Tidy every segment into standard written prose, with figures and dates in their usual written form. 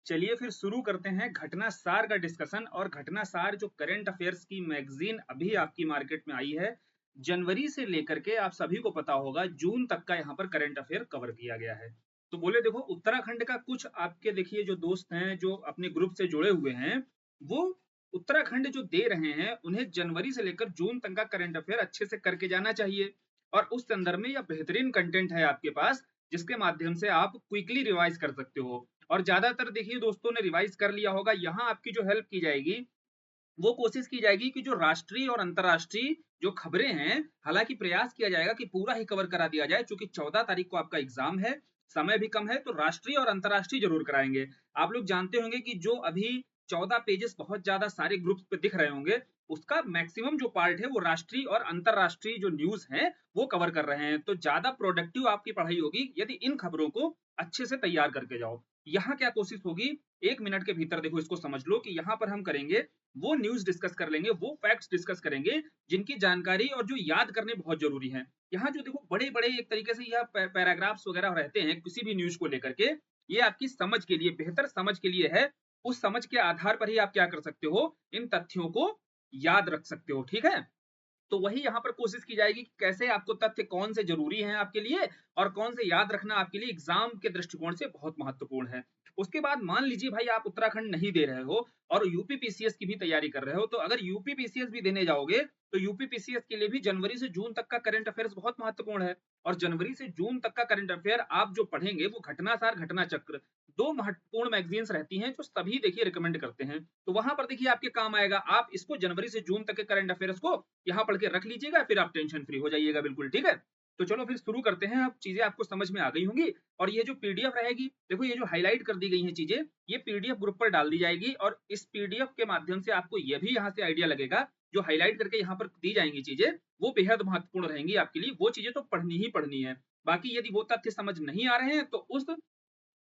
चलिए फिर शुरू करते हैं घटना सार का डिस्कशन। और घटना सार जो करंट अफेयर्स की मैगजीन अभी आपकी मार्केट में आई है, जनवरी से लेकर के आप सभी को पता होगा जून तक का यहाँ पर करंट अफेयर कवर किया गया है। तो बोले देखो उत्तराखंड का कुछ आपके देखिए जो दोस्त हैं जो अपने ग्रुप से जुड़े हुए हैं, वो उत्तराखंड जो दे रहे हैं उन्हें जनवरी से लेकर जून तक का करंट अफेयर अच्छे से करके जाना चाहिए। और उस संदर्भ में यह बेहतरीन कंटेंट है आपके पास, जिसके माध्यम से आप क्विकली रिवाइज कर सकते हो। और ज्यादातर देखिए दोस्तों ने रिवाइज कर लिया होगा। यहाँ आपकी जो हेल्प की जाएगी वो कोशिश की जाएगी कि जो राष्ट्रीय और अंतर्राष्ट्रीय जो खबरें हैं, हालांकि प्रयास किया जाएगा कि पूरा ही कवर करा दिया जाए, क्योंकि 14 तारीख को आपका एग्जाम है, समय भी कम है, तो राष्ट्रीय और अंतर्राष्ट्रीय जरूर कराएंगे। आप लोग जानते होंगे कि जो अभी 14 पेजेस बहुत ज्यादा सारे ग्रुप्स पे दिख रहे होंगे, उसका मैक्सिमम जो पार्ट है वो राष्ट्रीय और अंतर्राष्ट्रीय जो न्यूज है वो कवर कर रहे हैं। तो ज्यादा प्रोडक्टिव आपकी पढ़ाई होगी यदि इन खबरों को अच्छे से तैयार करके जाओ। यहाँ क्या कोशिश होगी, 1 मिनट के भीतर देखो इसको समझ लो कि यहाँ पर हम करेंगे वो न्यूज डिस्कस कर लेंगे, वो फैक्ट्स डिस्कस करेंगे जिनकी जानकारी और जो याद करने बहुत जरूरी है। यहाँ जो देखो बड़े बड़े एक तरीके से यह पैराग्राफ्स वगैरह रहते हैं किसी भी न्यूज को लेकर के, ये आपकी समझ के लिए, बेहतर समझ के लिए है। उस समझ के आधार पर ही आप क्या कर सकते हो, इन तथ्यों को याद रख सकते हो। ठीक है, तो वही यहाँ पर कोशिश की जाएगी कि कैसे आपको तथ्य कौन से जरूरी हैं आपके लिए और कौन से याद रखना आपके लिए एग्जाम के दृष्टिकोण से बहुत महत्वपूर्ण है। उसके बाद मान लीजिए भाई आप उत्तराखंड नहीं दे रहे हो और यूपी पीसीएस की भी तैयारी कर रहे हो, तो अगर यूपी पीसीएस भी देने जाओगे तो यूपी पीसीएस के लिए भी जनवरी से जून तक का करंट अफेयर्स बहुत महत्वपूर्ण है। और जनवरी से जून तक का करंट अफेयर आप जो पढ़ेंगे वो घटनासार, घटना चक्र, दो महत्वपूर्ण मैगजीन्स रहती हैं जो सभी देखिए रिकमेंड करते हैं। तो वहां पर देखिए आपके काम आएगा। आप इसको जनवरी से जून तक के करंट अफेयर्स को यहाँ पढ़ के रख लीजिएगा, फिर आप टेंशन फ्री हो जाइएगा बिल्कुल। ठीक है, तो चलो फिर शुरू करते हैं। अब चीजें आपको समझ में आ गई होंगी। और ये जो पीडीएफ रहेगी, देखो ये जो हाईलाइट कर दी गई हैं चीजें, ये पीडीएफ ग्रुप पर डाल दी जाएगी। और इस पीडीएफ के माध्यम से आपको यह भी यहाँ से आइडिया लगेगा, जो हाईलाइट करके यहाँ पर दी जाएंगी चीजें वो बेहद महत्वपूर्ण रहेंगी आपके लिए। वो चीजें तो पढ़नी ही पढ़नी है। बाकी यदि वो तथ्य समझ नहीं आ रहे हैं तो उस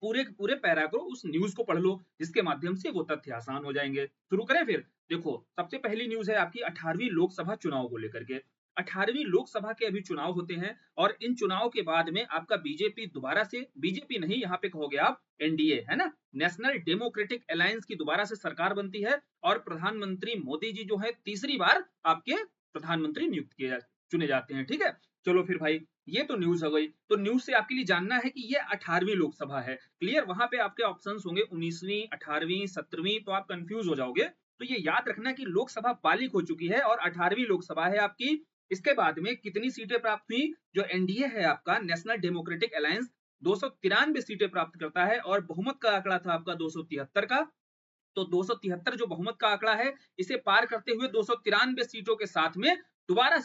पूरे के पूरे पैरा को, उस न्यूज को पढ़ लो, जिसके माध्यम से वो तथ्य आसान हो जाएंगे। शुरू करें फिर। देखो सबसे पहली न्यूज है आपकी 18वीं लोकसभा चुनाव को लेकर के। 18वीं लोकसभा के अभी चुनाव होते हैं और इन चुनाव के बाद में आपका बीजेपी दोबारा से, बीजेपी नहीं यहाँ पे कहोगे आप, एनडीए है ना, नेशनल डेमोक्रेटिक अलायंस की दोबारा से सरकार बनती है और प्रधानमंत्री मोदी जी जो है तीसरी बार आपके प्रधानमंत्री नियुक्त किए चुने जाते हैं। ठीक है, चलो फिर भाई ये तो न्यूज हो गई। तो न्यूज से आपके लिए जानना है कि ये 18वीं लोकसभा है। क्लियर, वहां पे आपके ऑप्शंस होंगे 19वीं, 18वीं, 17वीं, तो आप कंफ्यूज हो जाओगे। तो ये याद रखना कि लोकसभा बालिक हो चुकी है और 18वीं लोकसभा है आपकी। इसके बाद में कितनी सीटें प्राप्त हुई, जो एनडीए है आपका नेशनल डेमोक्रेटिक अलायंस 293 सीटें प्राप्त करता है और बहुमत का आंकड़ा था आपका 273 का। तो 273 जो बहुमत का आंकड़ा है, इसे पार करते हुए 293 सीटों के साथ में तिबारा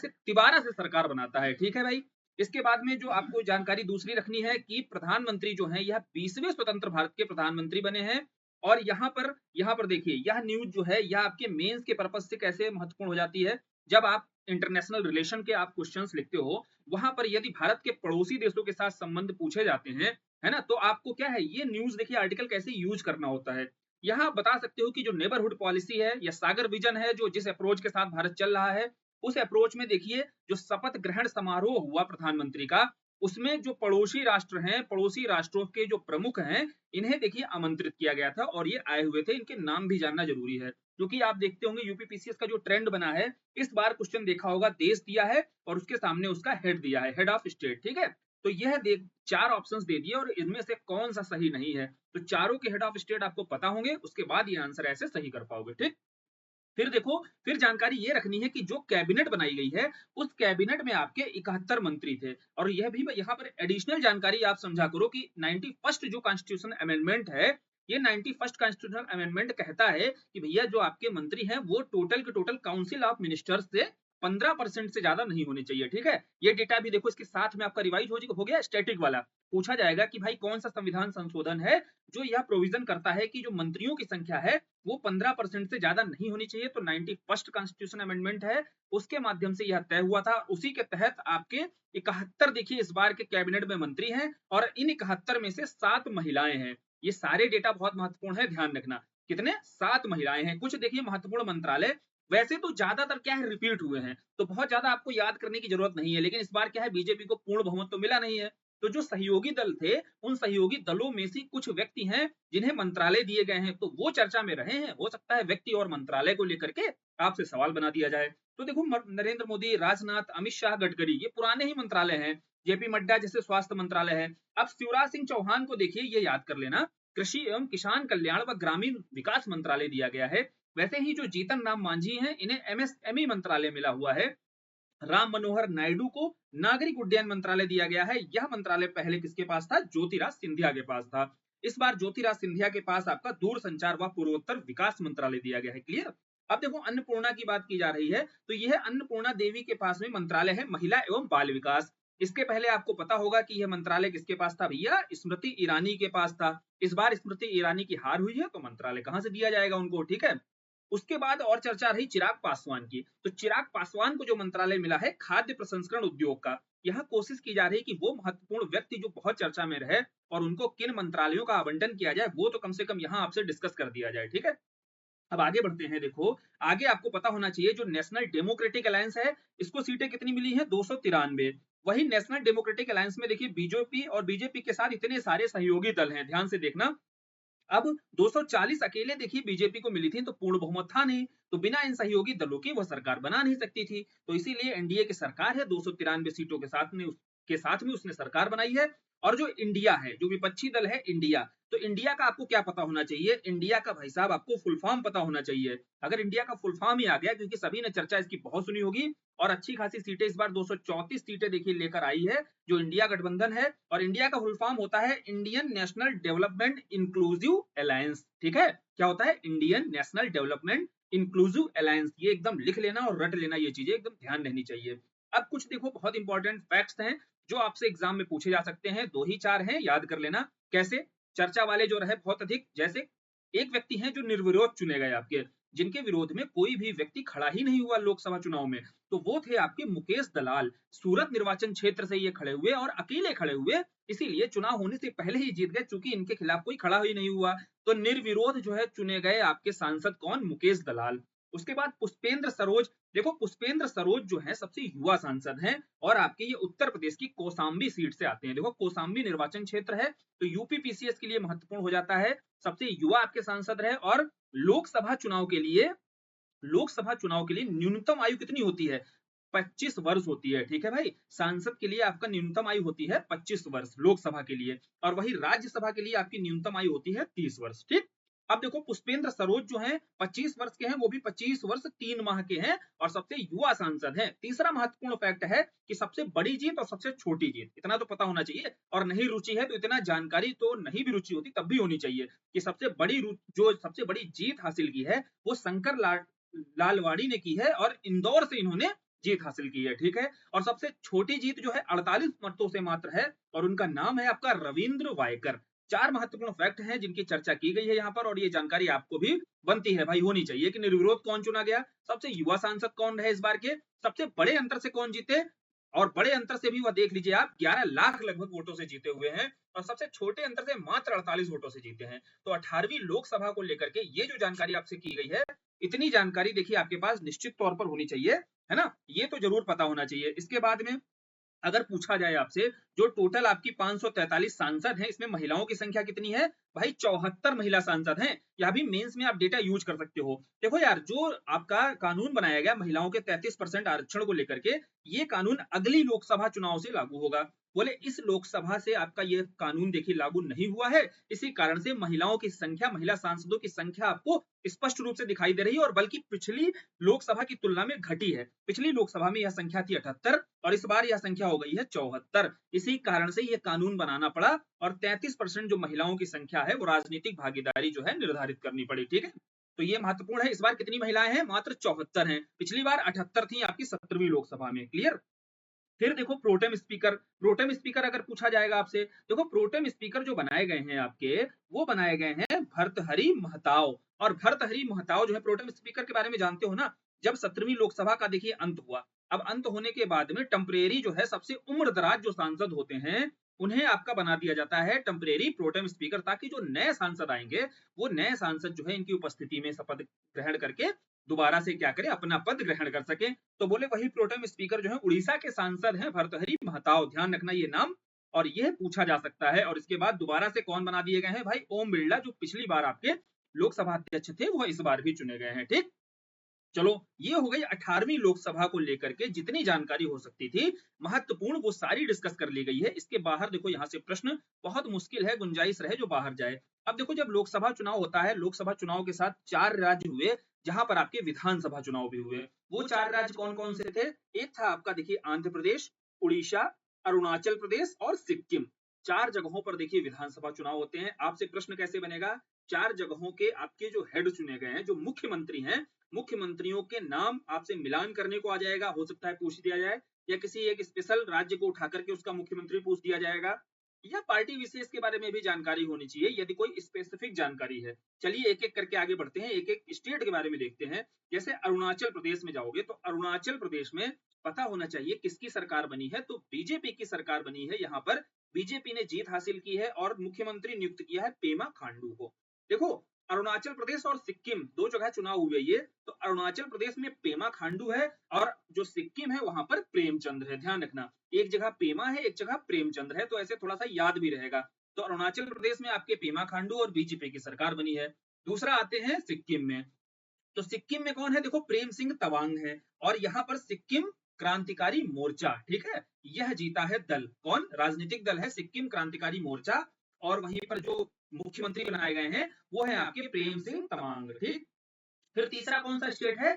से सरकार बनाता है। ठीक है भाई, इसके बाद में जो आपको जानकारी दूसरी रखनी है कि प्रधानमंत्री जो है यह 20वें स्वतंत्र भारत के प्रधानमंत्री बने हैं। और यहाँ पर देखिए यह न्यूज जो है यह आपके मेंस के पर्पज से कैसे महत्वपूर्ण हो जाती है। जब आप इंटरनेशनल रिलेशन के आप क्वेश्चंस लिखते हो, वहां पर यदि भारत के पड़ोसी देशों के साथ संबंध पूछे जाते हैं, है ना, तो आपको क्या है, ये न्यूज देखिए आर्टिकल कैसे यूज करना होता है। यहाँ बता सकते हो कि जो नेबरहुड पॉलिसी है या सागर विजन है, जो जिस अप्रोच के साथ भारत चल रहा है, उस अप्रोच में देखिए जो शपथ ग्रहण समारोह हुआ प्रधानमंत्री का, उसमें जो पड़ोसी राष्ट्र हैं, पड़ोसी राष्ट्रों के जो प्रमुख हैं, इन्हें देखिए आमंत्रित किया गया था और ये आए हुए थे। इनके नाम भी जानना जरूरी है, क्योंकि आप देखते होंगे यूपी पीसीएस का जो ट्रेंड बना है, इस बार क्वेश्चन देखा होगा, देश दिया है और उसके सामने उसका हेड दिया है, हेड ऑफ स्टेट। ठीक है, तो यह देख 4 ऑप्शंस दे दिए और इनमें से कौन सा सही नहीं है। तो चारों के हेड ऑफ स्टेट आपको पता होंगे, उसके बाद ये आंसर ऐसे सही कर पाओगे। ठीक, फिर देखो, फिर जानकारी ये रखनी है कि जो कैबिनेट बनाई गई है, उस कैबिनेट में आपके 71 मंत्री थे। और यह भी यहाँ पर एडिशनल जानकारी आप समझा करो कि 91st जो कॉन्स्टिट्यूशन अमेंडमेंट है, ये 91st कॉन्स्टिट्यूशन अमेंडमेंट कहता है कि भैया जो आपके मंत्री हैं वो टोटल के टोटल काउंसिल ऑफ मिनिस्टर्स से 15% से ज्यादा नहीं होने चाहिए। ठीक है, ये डेटा भी देखो इसके साथ में आपका रिवाइज हो गया। स्टैटिक वाला पूछा जाएगा कि भाई कौन सा संविधान संशोधन है जो यह प्रोविजन करता है कि जो मंत्रियों की संख्या है वो 15% से ज्यादा नहीं होनी चाहिए। तो 91st कॉन्स्टिट्यूशन अमेंडमेंट है, उसके माध्यम से यह तय हुआ था। उसी के तहत आपके 71 देखिए इस बार के कैबिनेट में मंत्री हैं और इन 71 में से 7 महिलाएं हैं। ये सारे डेटा बहुत महत्वपूर्ण है, ध्यान रखना। कितने, 7 महिलाएं हैं। कुछ देखिए महत्वपूर्ण मंत्रालय, वैसे तो ज्यादातर क्या है रिपीट हुए हैं, तो बहुत ज्यादा आपको याद करने की जरूरत नहीं है। लेकिन इस बार क्या है, बीजेपी को पूर्ण बहुमत तो मिला नहीं है, तो जो सहयोगी दल थे, उन सहयोगी दलों में से कुछ व्यक्ति हैं जिन्हें मंत्रालय दिए गए हैं, तो वो चर्चा में रहे हैं। हो सकता है व्यक्ति और मंत्रालय को लेकर के आपसे सवाल बना दिया जाए। तो देखो, नरेंद्र मोदी, राजनाथ, अमित शाह, गडकरी, ये पुराने ही मंत्रालय हैं। जेपी नड्डा जैसे स्वास्थ्य मंत्रालय है। अब शिवराज सिंह चौहान को देखिए, ये याद कर लेना, कृषि एवं किसान कल्याण व ग्रामीण विकास मंत्रालय दिया गया है। वैसे ही जो जीतन राम मांझी हैं, इन्हें एमएसएमई मंत्रालय मिला हुआ है। राम मनोहर नायडू को नागरिक उड्डयन मंत्रालय दिया गया है। यह मंत्रालय पहले किसके पास था? ज्योतिराज सिंधिया के पास था। इस बार ज्योतिराज सिंधिया के पास आपका दूरसंचार व पूर्वोत्तर विकास मंत्रालय दिया गया है। क्लियर? अब देखो, अन्नपूर्णा की बात की जा रही है, तो यह अन्नपूर्णा देवी के पास में मंत्रालय है महिला एवं बाल विकास। इसके पहले आपको पता होगा कि यह मंत्रालय किसके पास था भैया? स्मृति ईरानी के पास था। इस बार स्मृति ईरानी की हार हुई है, तो मंत्रालय कहां से दिया जाएगा उनको? ठीक है। उसके बाद और चर्चा रही चिराग पासवान की। तो चिराग पासवान को जो मंत्रालय मिला है खाद्य प्रसंस्करण उद्योग का। यहाँ कोशिश की जा रही है कि वो महत्वपूर्ण व्यक्ति जो बहुत चर्चा में रहे और उनको किन मंत्रालयों का आवंटन किया जाए, वो तो कम से कम यहाँ आपसे डिस्कस कर दिया जाए। ठीक है। अब आगे बढ़ते हैं। देखो, आगे आपको पता होना चाहिए, जो नेशनल डेमोक्रेटिक अलायंस है, इसको सीटें कितनी मिली हैं? 293। वही नेशनल डेमोक्रेटिक अलायंस में देखिए, बीजेपी और बीजेपी के साथ इतने सारे सहयोगी दल हैं, ध्यान से देखना। अब 240 अकेले देखिए बीजेपी को मिली थी, तो पूर्ण बहुमत था नहीं, तो बिना इन सहयोगी दलों की वह सरकार बना नहीं सकती थी। तो इसीलिए एनडीए की सरकार है, 293 सीटों के साथ में उसने सरकार बनाई है। और जो इंडिया है, जो विपक्षी दल है इंडिया, तो इंडिया का आपको क्या पता होना चाहिए? इंडिया का भाई साहब आपको फुल फॉर्म पता होना चाहिए। अगर इंडिया का फुल फॉर्म ही आ गया, क्योंकि सभी ने चर्चा इसकी बहुत सुनी होगी, और अच्छी खासी सीटें इस बार 234 सीटें देखिए लेकर आई है जो इंडिया गठबंधन है। और इंडिया का फुल फॉर्म होता है Indian national development inclusive alliance. ठीक है, क्या होता है? Indian national development inclusive alliance. ये एकदम लिख लेना और रट लेना, ये चीजें एकदम ध्यान रहनी चाहिए। अब कुछ देखो बहुत इंपॉर्टेंट फैक्ट्स हैं जो आपसे एग्जाम में पूछे जा सकते हैं। 2 ही 4 हैं, याद कर लेना। कैसे? चर्चा वाले जो रहे बहुत अधिक, जैसे एक व्यक्ति हैं जो निर्विरोध चुने गए आपके, जिनके विरोध में कोई भी व्यक्ति खड़ा ही नहीं हुआ लोकसभा चुनाव में, तो वो थे आपके मुकेश दलाल। सूरत निर्वाचन क्षेत्र से ये खड़े हुए और अकेले खड़े हुए, इसीलिए चुनाव होने से पहले ही जीत गए, चूंकि इनके खिलाफ कोई खड़ा ही नहीं हुआ। तो निर्विरोध जो है चुने गए आपके सांसद कौन? मुकेश दलाल। उसके बाद पुष्पेंद्र सरोज। देखो, पुष्पेंद्र सरोज जो है सबसे युवा सांसद हैं और आपके ये उत्तर प्रदेश की कौशाम्बी सीट से आते हैं। देखो, कौशाम्बी निर्वाचन क्षेत्र है, तो यूपी पीसीएस के लिए महत्वपूर्ण हो जाता है। सबसे युवा आपके सांसद रहे। और लोकसभा चुनाव के लिए न्यूनतम आयु कितनी होती है? 25 वर्ष होती है। ठीक है भाई, सांसद के लिए आपका न्यूनतम आयु होती है 25 वर्ष लोकसभा के लिए, और वही राज्यसभा के लिए आपकी न्यूनतम आयु होती है 30 वर्ष। ठीक। अब देखो, पुष्पेंद्र सरोज जो हैं 25 वर्ष के हैं, वो भी 25 वर्ष 3 माह के हैं और सबसे युवा सांसद हैं। तीसरा महत्वपूर्ण फैक्ट है कि सबसे बड़ी जीत और सबसे छोटी जीत, इतना तो पता होना चाहिए। और नहीं रुचि है तो इतना जानकारी तो नहीं भी रुचि होती तब भी होनी चाहिए कि सबसे बड़ी जीत हासिल की है वो शंकर लालवाड़ी ने की है और इंदौर से इन्होंने जीत हासिल की है। ठीक है। और सबसे छोटी जीत जो है 48 मतों से मात्र है और उनका नाम है आपका रविंद्र वायकर। 4 महत्वपूर्ण फैक्ट हैं जिनकी चर्चा की गई है यहाँ पर, और ये जानकारी आपको भी बनती है भाई, होनी चाहिए कि निर्विरोध कौन चुना गया, सबसे युवा सांसद कौन रहे इस बार के, सबसे बड़े अंतर से कौन जीते, और बड़े अंतर से भी वह देख लीजिए आप 11 लाख लगभग वोटों से जीते हुए हैं, और सबसे छोटे अंतर से मात्र 48 वोटों से जीते हैं। तो 18वीं लोकसभा को लेकर के ये जो जानकारी आपसे की गई है, इतनी जानकारी देखिए आपके पास निश्चित तौर पर होनी चाहिए, है ना? ये तो जरूर पता होना चाहिए। इसके बाद में अगर पूछा जाए आपसे, जो टोटल आपकी 543 सांसद हैं, इसमें महिलाओं की संख्या कितनी है? भाई 74 महिला सांसद हैं। यह भी मेंस में आप डेटा यूज कर सकते हो। देखो यार, जो आपका कानून बनाया गया महिलाओं के 33% आरक्षण को लेकर के, ये कानून अगली लोकसभा चुनाव से लागू होगा। बोले इस लोकसभा से आपका ये कानून देखिए लागू नहीं हुआ है, इसी कारण से महिलाओं की संख्या, महिला सांसदों की संख्या आपको स्पष्ट रूप से दिखाई दे रही है, और बल्कि पिछली लोकसभा की तुलना में घटी है। पिछली लोकसभा में यह संख्या थी 78 और इस बार यह संख्या हो गई है 74। इसी कारण से यह कानून बनाना पड़ा और 33% जो महिलाओं की संख्या है वो राजनीतिक भागीदारी जो है निर्धारित करनी पड़ी। ठीक है, तो ये महत्वपूर्ण है। इस बार कितनी महिलाएं हैं? मात्र 74 हैं। पिछली बार 78 थी आपकी 17वीं लोकसभा में। क्लियर? फिर देखो, प्रोटेम स्पीकर अगर पूछा जाएगा आपसे, देखो प्रोटेम स्पीकर जो बनाए गए हैं आपके, वो बनाए गए हैं भर्तहरि महताब। और भर्तहरि महताब जो है प्रोटेम स्पीकर के बारे में जानते हो ना, जब 17वीं लोकसभा का देखिए अंत हुआ, अब अंत होने के बाद में टेम्परेरी जो है सबसे उम्र दराज जो सांसद होते हैं उन्हें आपका बना दिया जाता है टेम्परेरी प्रोटेम स्पीकर, ताकि जो नए सांसद आएंगे वो नए सांसद जो है इनकी उपस्थिति में शपथ ग्रहण करके दोबारा से क्या करें, अपना पद ग्रहण कर सके। तो बोले वही प्रोटेम स्पीकर जो है उड़ीसा के सांसद हैं भर्तहरि महताब। ध्यान रखना ये नाम और यह पूछा जा सकता है। और इसके बाद दोबारा से कौन बना दिए गए हैं भाई, ओम बिरला, जो पिछली बार आपके लोकसभा अध्यक्ष थे वो इस बार भी चुने गए हैं। ठीक, चलो ये हो गई 18वीं लोकसभा को लेकर के जितनी जानकारी हो सकती थी महत्वपूर्ण वो सारी डिस्कस कर ली गई है। इसके बाहर देखो यहाँ से प्रश्न बहुत मुश्किल है, गुंजाइश रहे जो बाहर जाए। अब देखो जब लोकसभा चुनाव होता है, लोकसभा चुनाव के साथ 4 राज्य हुए जहां पर आपके विधानसभा चुनाव भी हुए। वो 4 राज्य कौन कौन से थे? एक था आपका देखिए आंध्र प्रदेश, उड़ीसा, अरुणाचल प्रदेश और सिक्किम। 4 जगहों पर देखिए विधानसभा चुनाव होते हैं। आपसे प्रश्न कैसे बनेगा? 4 जगहों के आपके जो हेड चुने गए हैं, जो मुख्यमंत्री हैं, मुख्यमंत्रियों के नाम आपसे मिलान करने को आ जाएगा, हो सकता है पूछ दिया जाए, या किसी एक स्पेशल राज्य को उठा करके उसका मुख्यमंत्री पूछ दिया जाएगा, या पार्टी विशेष के बारे में भी जानकारी होनी चाहिए यदि कोई स्पेसिफिक जानकारी है। चलिए एक एक करके आगे बढ़ते हैं, एक एक स्टेट के बारे में देखते हैं। जैसे अरुणाचल प्रदेश में जाओगे तो अरुणाचल प्रदेश में पता होना चाहिए किसकी सरकार बनी है, तो बीजेपी की सरकार बनी है। यहाँ पर बीजेपी ने जीत हासिल की है और मुख्यमंत्री नियुक्त किया है पेमा खांडू को। देखो अरुणाचल प्रदेश और सिक्किम 2 जगह चुनाव हुए ये, तो अरुणाचल प्रदेश में पेमा खांडू है और जो सिक्किम है वहां पर प्रेमचंद है। ध्यान रखना, एक जगह पेमा है, एक जगह प्रेमचंद है, तो ऐसे थोड़ा सा याद भी रहेगा। तो अरुणाचल प्रदेश में आपके पेमा खांडू और बीजेपी की सरकार बनी है। दूसरा आते हैं सिक्किम में, तो सिक्किम में कौन है? देखो प्रेम सिंह तवांग है और यहाँ पर सिक्किम क्रांतिकारी मोर्चा, ठीक है, यह जीता है दल। कौन? राजनीतिक दल है सिक्किम क्रांतिकारी मोर्चा। और वहीं पर जो मुख्यमंत्री बनाए गए हैं वो है आपके प्रेम सिंह तमांग। ठीक, फिर तीसरा कौन सा स्टेट है?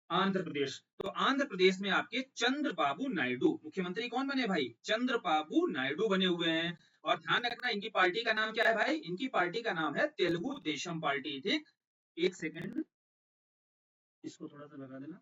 आंध्र प्रदेश। तो आंध्र प्रदेश में आपके चंद्रबाबू नायडू, मुख्यमंत्री कौन बने भाई? चंद्रबाबू नायडू बने हुए हैं। और ध्यान रखना इनकी पार्टी का नाम क्या है भाई? इनकी पार्टी का नाम है तेलुगु देशम पार्टी। ठीक, एक सेकंड इसको थोड़ा सा लगा देना।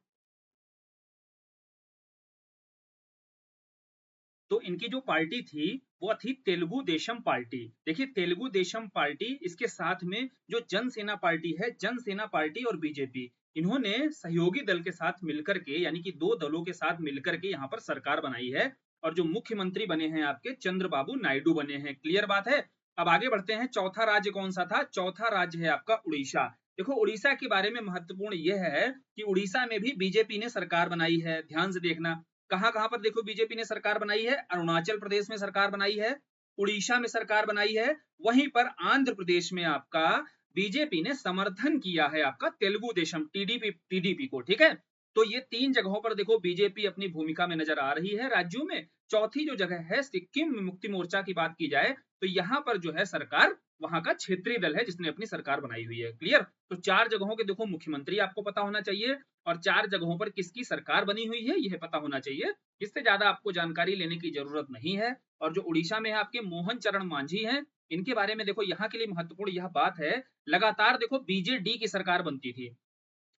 तो इनकी जो पार्टी थी वो थी तेलुगु देशम पार्टी। देखिए तेलुगु देशम पार्टी, इसके साथ में जो जनसेना पार्टी है, जनसेना पार्टी और बीजेपी, इन्होंने सहयोगी दल के साथ मिलकर के, यानी कि 2 दलों के साथ मिलकर के यहाँ पर सरकार बनाई है। और जो मुख्यमंत्री बने हैं आपके चंद्रबाबू नायडू बने हैं। क्लियर बात है? अब आगे बढ़ते हैं। चौथा राज्य कौन सा था? चौथा राज्य है आपका उड़ीसा। देखो उड़ीसा के बारे में महत्वपूर्ण यह है कि उड़ीसा में भी बीजेपी ने सरकार बनाई है। ध्यान से देखना, कहां कहां पर देखो बीजेपी ने सरकार बनाई है? अरुणाचल प्रदेश में सरकार बनाई है, उड़ीसा में सरकार बनाई है, वहीं पर आंध्र प्रदेश में आपका बीजेपी ने समर्थन किया है आपका तेलुगु देशम टीडीपी को। ठीक है, तो ये 3 जगहों पर देखो बीजेपी अपनी भूमिका में नजर आ रही है राज्यों में। चौथी जो जगह है सिक्किम मुक्ति मोर्चा की बात की जाए तो यहाँ पर जो है सरकार वहां का क्षेत्रीय दल है जिसने अपनी सरकार बनाई हुई है। क्लियर? तो 4 जगहों के देखो मुख्यमंत्री आपको पता होना चाहिए और 4 जगहों पर किसकी सरकार बनी हुई है यह पता होना चाहिए। इससे ज्यादा आपको जानकारी लेने की जरूरत नहीं है। और जो उड़ीसा में है आपके मोहन चरण मांझी हैं, इनके बारे में देखो यहाँ के लिए महत्वपूर्ण यह बात है, लगातार देखो बीजेडी की सरकार बनती थी।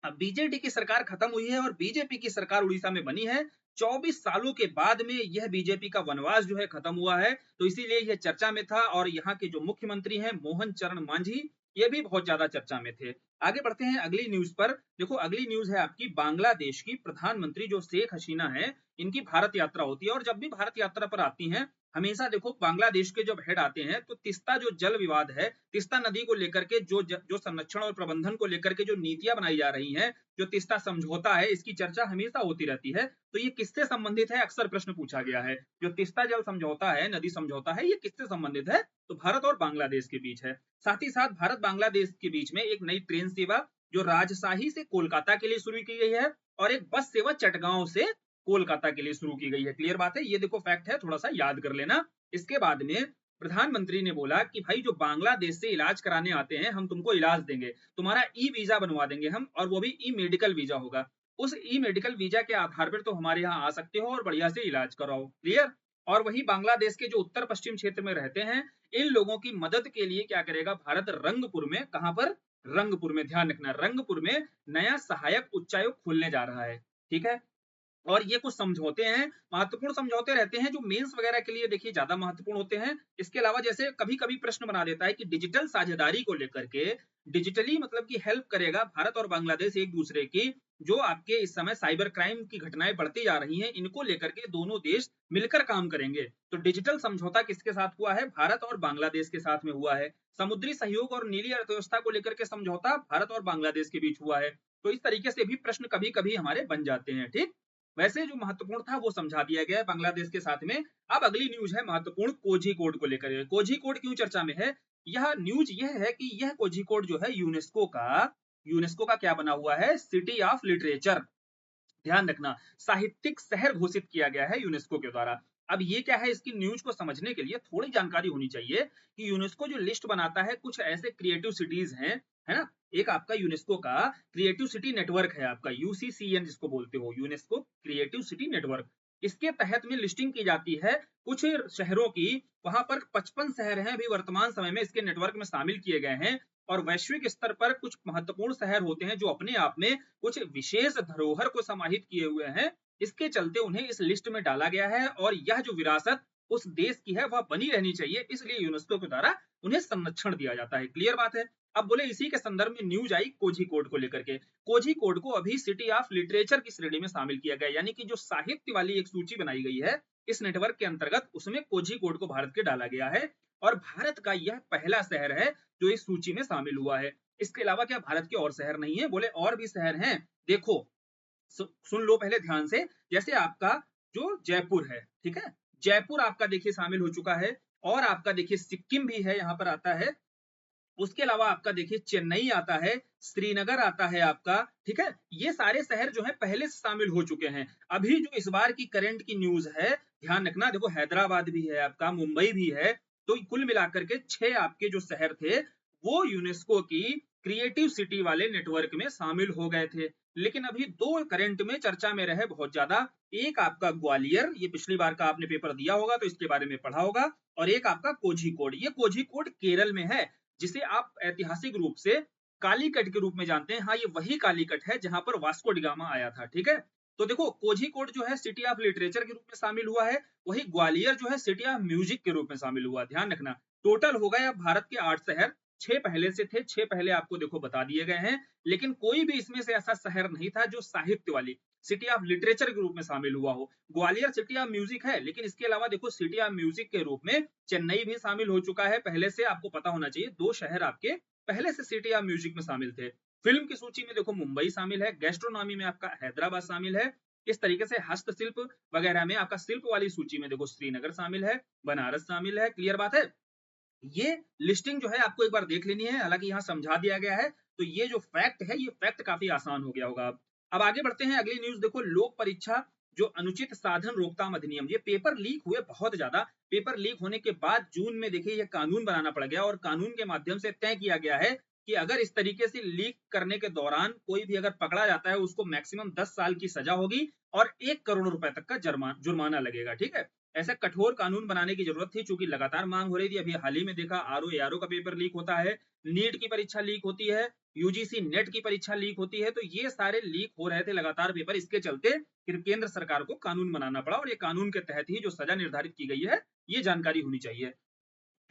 अब बीजेडी की सरकार खत्म हुई है और बीजेपी की सरकार उड़ीसा में बनी है। 24 सालों के बाद में यह बीजेपी का वनवास जो है खत्म हुआ है, तो इसीलिए यह चर्चा में था। और यहाँ के जो मुख्यमंत्री हैं मोहन चरण मांझी, ये भी बहुत ज्यादा चर्चा में थे। आगे बढ़ते हैं अगली न्यूज पर। देखो अगली न्यूज है आपकी बांग्लादेश की। प्रधानमंत्री जो शेख हसीना है, इनकी भारत यात्रा होती है और जब भी भारत यात्रा पर आती हैं हमेशा देखो बांग्लादेश के जब हेड आते हैं तो तिस्ता जो जल विवाद है, तिस्ता नदी को लेकर के जो संरक्षण और प्रबंधन को लेकर के जो नीतियां बनाई जा रही हैं, जो तिस्ता समझौता है, इसकी चर्चा हमेशा होती रहती है। तो ये किससे संबंधित है? अक्सर प्रश्न पूछा गया है। जो तिस्ता जल समझौता है, नदी समझौता है, ये किससे संबंधित है? तो भारत और बांग्लादेश के बीच है। साथ ही साथ भारत बांग्लादेश के बीच में एक नई ट्रेन सेवा जो राजशाही से कोलकाता के लिए शुरू की गई है और एक बस सेवा चटगांव से कोलकाता के लिए शुरू की गई है। क्लियर बात है? ये देखो फैक्ट है, थोड़ा सा याद कर लेना। इसके बाद में प्रधानमंत्री ने बोला कि भाई जो बांग्लादेश से इलाज कराने आते हैं हम तुमको इलाज देंगे, तुम्हारा ई वीजा बनवा देंगे हम, और वो भी ई मेडिकल वीजा होगा। उस ई मेडिकल वीजा के आधार पर तो हमारे यहाँ आ सकते हो और बढ़िया से इलाज कराओ। क्लियर? और वही बांग्लादेश के जो उत्तर पश्चिम क्षेत्र में रहते हैं, इन लोगों की मदद के लिए क्या करेगा भारत? रंगपुर में, कहां पर? रंगपुर में, ध्यान रखना, रंगपुर में नया सहायक उच्चायुक्त खुलने जा रहा है। ठीक है, और ये कुछ समझौते हैं, महत्वपूर्ण समझौते रहते हैं जो मेंस वगैरह के लिए देखिए ज्यादा महत्वपूर्ण होते हैं। इसके अलावा जैसे कभी कभी प्रश्न बना देता है कि डिजिटल साझेदारी को लेकर के, डिजिटली मतलब कि हेल्प करेगा भारत और बांग्लादेश एक दूसरे की, जो आपके इस समय साइबर क्राइम की घटनाएं बढ़ती जा रही हैं, इनको लेकर के दोनों देश मिलकर काम करेंगे। तो डिजिटल समझौता किसके साथ हुआ है? भारत और बांग्लादेश के साथ में हुआ है। समुद्री सहयोग और नीली अर्थव्यवस्था को लेकर के समझौता भारत और बांग्लादेश के बीच हुआ है। तो इस तरीके से भी प्रश्न कभी कभी हमारे बन जाते हैं। ठीक, वैसे जो महत्वपूर्ण था वो समझा दिया गया है बांग्लादेश के साथ में। अब अगली न्यूज है महत्वपूर्ण कोझिकोड को लेकर। कोझिकोड क्यों चर्चा में है? यह न्यूज यह है कि यह कोझिकोड जो है यूनेस्को का क्या बना हुआ है? City of literature. ध्यान रखना, साहित्यिक शहर घोषित किया गया है यूनेस्को के द्वारा। अब ये क्या है, इसकी न्यूज को समझने के लिए थोड़ी जानकारी होनी चाहिए कि यूनेस्को जो लिस्ट बनाता है कुछ ऐसे क्रिएटिव सिटीज हैं, है ना। एक आपका यूनेस्को का क्रिएटिव सिटी नेटवर्क है, आपका यूसीसीएन जिसको बोलते हो, यूनेस्को क्रिएटिव सिटी नेटवर्क। इसके तहत में लिस्टिंग की जाती है कुछ शहरों की। वहां पर 55 शहर हैं अभी वर्तमान समय में इसके नेटवर्क में शामिल किए गए हैं। और वैश्विक स्तर पर कुछ महत्वपूर्ण शहर होते हैं जो अपने आप में कुछ विशेष धरोहर को समाहित किए हुए हैं। इसके चलते उन्हें इस लिस्ट में डाला गया है और यह जो विरासत उस देश की है वह बनी रहनी चाहिए, इसलिए यूनेस्को के द्वारा उन्हें संरक्षण दिया जाता है। क्लियर बात है। अब बोले इसी के संदर्भ में न्यूज आई कोझिकोड को लेकर के। कोझिकोड को अभी सिटी ऑफ लिटरेचर की श्रेणी में शामिल किया गया, यानी कि जो साहित्य वाली एक सूची बनाई गई है इस नेटवर्क के अंतर्गत, उसमें कोझिकोड को भारत के डाला गया है। और भारत का यह पहला शहर है जो इस सूची में शामिल हुआ है। इसके अलावा क्या भारत के और शहर नहीं है? बोले और भी शहर हैं। देखो सुन लो पहले ध्यान से। जैसे आपका जो जयपुर है, ठीक है, जयपुर आपका देखिए शामिल हो चुका है। और आपका देखिए सिक्किम भी है, यहाँ पर आता है। उसके अलावा आपका देखिए चेन्नई आता है, श्रीनगर आता है आपका, ठीक है। ये सारे शहर जो है पहले से शामिल हो चुके हैं। अभी जो इस बार की करंट की न्यूज है, ध्यान रखना, देखो हैदराबाद भी है आपका, मुंबई भी है। तो कुल मिलाकर के 6 आपके जो शहर थे वो यूनेस्को की क्रिएटिव सिटी वाले नेटवर्क में शामिल हो गए थे। लेकिन अभी 2 करंट में चर्चा में रहे बहुत ज्यादा। एक आपका ग्वालियर, ये पिछली बार का आपने पेपर दिया होगा तो इसके बारे में पढ़ा होगा। और एक आपका कोझिकोड, ये कोझिकोड केरल में है, जिसे आप ऐतिहासिक रूप से कालीकट के रूप में जानते हैं। हाँ, ये वही कालीकट है जहां पर वास्को डिगामा आया था, ठीक है। तो देखो कोझिकोड जो है सिटी ऑफ लिटरेचर के रूप में शामिल हुआ है, वही ग्वालियर जो है सिटी ऑफ म्यूजिक के रूप में शामिल हुआ। ध्यान रखना, टोटल हो गए अब भारत के 8 शहर। 6 पहले से थे, 6 पहले आपको देखो बता दिए गए हैं। लेकिन कोई भी इसमें से ऐसा शहर नहीं था जो साहित्य वाली सिटी ऑफ लिटरेचर के रूप में शामिल हुआ हो। ग्वालियर सिटी ऑफ म्यूजिक है, लेकिन इसके अलावा देखो सिटी ऑफ म्यूजिक के रूप में चेन्नई भी शामिल हो चुका है पहले से। आपको पता होना चाहिए 2 शहर आपके पहले से सिटी ऑफ म्यूजिक में शामिल थे। फिल्म की सूची में देखो मुंबई शामिल है, गैस्ट्रोनॉमी में आपका हैदराबाद शामिल है। इस तरीके से हस्तशिल्प वगैरह में आपका शिल्प वाली सूची में देखो श्रीनगर शामिल है, बनारस शामिल है। क्लियर बात है। ये लिस्टिंग जो है आपको एक बार देख लेनी है, हालांकि यहाँ समझा दिया गया है। तो ये जो फैक्ट है, ये फैक्ट काफी आसान हो गया होगा। अब आगे बढ़ते हैं, अगली न्यूज देखो, लोक परीक्षा जो अनुचित साधन रोकथाम अधिनियम। ये पेपर लीक हुए बहुत ज्यादा। पेपर लीक होने के बाद जून में देखिए ये कानून बनाना पड़ गया और कानून के माध्यम से तय किया गया है कि अगर इस तरीके से लीक करने के दौरान कोई भी अगर पकड़ा जाता है उसको मैक्सिमम 10 साल की सजा होगी और 1 करोड़ रुपए तक का जुर्माना लगेगा, ठीक है। ऐसा कठोर कानून बनाने की जरूरत थी, चूंकि लगातार मांग हो रही थी। अभी हाल ही में देखा आरओ एआरओ का पेपर लीक होता है, नीट की परीक्षा लीक होती है, यूजीसी नेट की परीक्षा लीक होती है। तो ये सारे लीक हो रहे थे लगातार पेपर, इसके चलते फिर केंद्र सरकार को कानून बनाना पड़ा और ये कानून के तहत ही जो सजा निर्धारित की गई है ये जानकारी होनी चाहिए।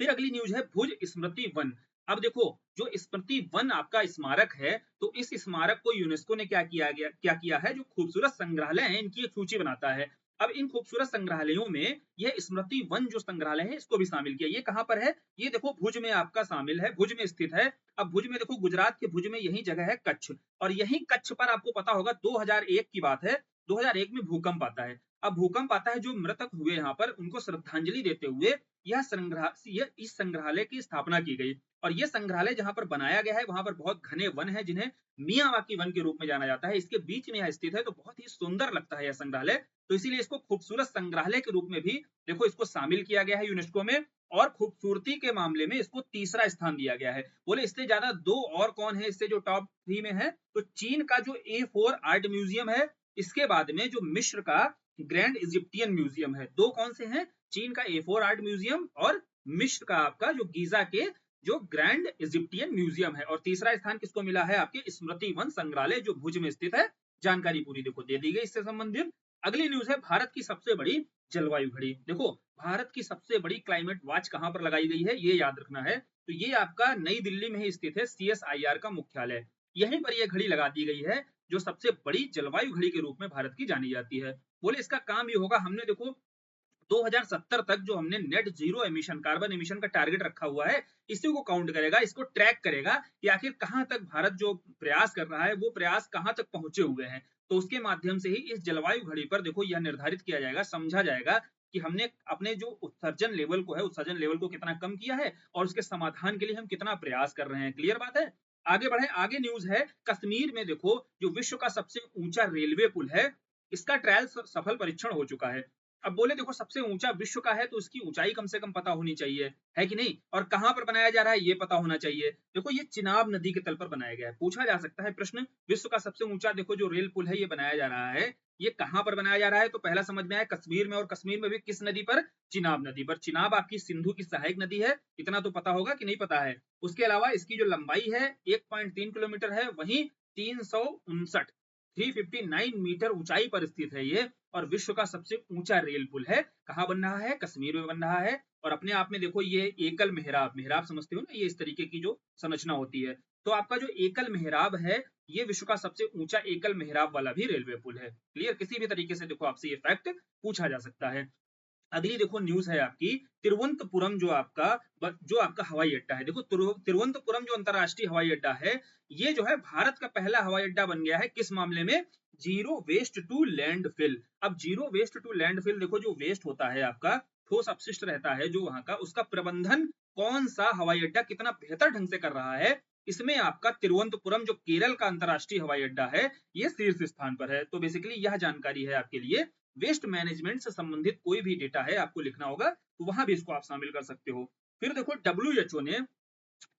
फिर अगली न्यूज है भुज स्मृति वन। अब देखो जो स्मृति वन आपका स्मारक है, तो इस स्मारक को यूनेस्को ने क्या किया है, जो खूबसूरत संग्रहालय है इनकी एक सूची बनाता है। अब इन खूबसूरत संग्रहालयों में यह स्मृति वन जो संग्रहालय है इसको भी शामिल किया। ये कहां पर है? ये देखो भुज में आपका शामिल है, भुज में स्थित है। अब भुज में देखो, गुजरात के भुज में यही जगह है कच्छ, और यही कच्छ पर आपको पता होगा 2001 की बात है, 2001 में भूकंप आता है। अब भूकंप आता है, जो मृतक हुए यहाँ पर उनको श्रद्धांजलि देते हुए इस संग्रहालय की स्थापना की गई। और यह संग्रहालय जहां पर बनाया गया है वहां पर बहुत घने वन है जिन्हें मियावाकी वन के रूप में जाना जाता है। इसके बीच में यह स्थित है, तो बहुत ही सुंदर लगता है यह संग्रहालय। तो इसीलिए इसको खूबसूरत संग्रहालय के रूप में भी देखो इसको शामिल किया गया है यूनेस्को में। और खूबसूरती के मामले में इसको तीसरा स्थान दिया गया है। बोले इससे ज्यादा 2 और कौन है इससे जो टॉप 3 में है? तो चीन का जो A4 आर्ट म्यूजियम है, इसके बाद में जो मिस्र का ग्रैंड इजिप्टियन म्यूजियम है। 2 कौन से हैं? चीन का A4 आर्ट म्यूजियम और मिस्र का आपका जो गीजा के जो ग्रैंड इजिप्टियन म्यूजियम है। और तीसरा स्थान किसको मिला है? आपके स्मृति वन संग्रहालय जो भुज में स्थित है। जानकारी पूरी देखो दे दी गई इससे संबंधित। अगली न्यूज है भारत की सबसे बड़ी जलवायु घड़ी। देखो भारत की सबसे बड़ी क्लाइमेट वॉच कहां पर लगाई गई है, ये याद रखना है। तो ये आपका नई दिल्ली में ही स्थित है, CSIR का मुख्यालय। यहीं पर यह घड़ी लगा दी गई है जो सबसे बड़ी जलवायु घड़ी के रूप में भारत की जानी जाती है। बोले इसका काम ये होगा, हमने देखो 2070 तक जो हमने net zero emission, carbon emission का टारगेट रखा हुआ है, इसी को काउंट करेगा, इसको ट्रैक करेगा कि आखिर कहां तक भारत जो प्रयास कर रहा है वो प्रयास कहां तक पहुंचे हुए हैं। तो उसके माध्यम से ही इस जलवायु घड़ी पर देखो यह निर्धारित किया जाएगा, समझा जाएगा कि हमने अपने जो उत्सर्जन लेवल को है, उत्सर्जन लेवल को कितना कम किया है और उसके समाधान के लिए हम कितना प्रयास कर रहे हैं। क्लियर बात है। आगे बढ़े, आगे न्यूज है कश्मीर में देखो जो विश्व का सबसे ऊंचा रेलवे पुल है, इसका ट्रायल सफल परीक्षण हो चुका है। अब बोले देखो सबसे ऊंचा विश्व का है तो इसकी ऊंचाई कम से कम पता होनी चाहिए, है कि नहीं, और कहां पर बनाया जा रहा है ये पता होना चाहिए। देखो ये चिनाब नदी के तल पर बनाया गया है। पूछा जा सकता है प्रश्न, विश्व का सबसे ऊंचा देखो जो रेल पुल है ये बनाया जा रहा है, ये कहां पर बनाया जा रहा है, तो पहला समझ में आया कश्मीर में, और कश्मीर में भी किस नदी पर, चिनाब नदी पर। चिनाब आपकी सिंधु की सहायक नदी है, इतना तो पता होगा कि नहीं पता है। उसके अलावा इसकी जो लंबाई है 1.3 किलोमीटर है, वहीं 359 मीटर ऊंचाई पर स्थित है ये, और विश्व का सबसे ऊंचा रेल पुल है। कहाँ बन रहा है, कश्मीर में बन रहा है। और अपने आप में देखो ये एकल मेहराब, मेहराब समझते हो ना, ये इस तरीके की जो संरचना होती है, तो आपका जो एकल मेहराब है ये विश्व का सबसे ऊंचा एकल मेहराब वाला भी रेलवे पुल है। क्लियर, किसी भी तरीके से देखो आपसे ये फैक्ट पूछा जा सकता है। अगली देखो न्यूज है आपकी तिरुवनंतपुरम, जो आपका हवाई अड्डा है। देखो तिरुवनंतपुरम जो अंतरराष्ट्रीय हवाई अड्डा है, ये जो है भारत का पहला हवाई अड्डा बन गया है। किस मामले में, जीरो वेस्ट टू लैंडफिल। अब जीरो वेस्ट टू लैंडफिल, देखो जो वेस्ट होता है आपका, ठोस अपशिष्ट रहता है जो वहां का, उसका प्रबंधन कौन सा हवाई अड्डा कितना बेहतर ढंग से कर रहा है, इसमें आपका तिरुवनंतपुरम जो केरल का अंतरराष्ट्रीय हवाई अड्डा है ये शीर्ष स्थान पर है। तो बेसिकली यह जानकारी है आपके लिए। वेस्ट मैनेजमेंट से संबंधित कोई भी डेटा है आपको लिखना होगा तो वहां भी इसको आप शामिल कर सकते हो। फिर देखो WHO ने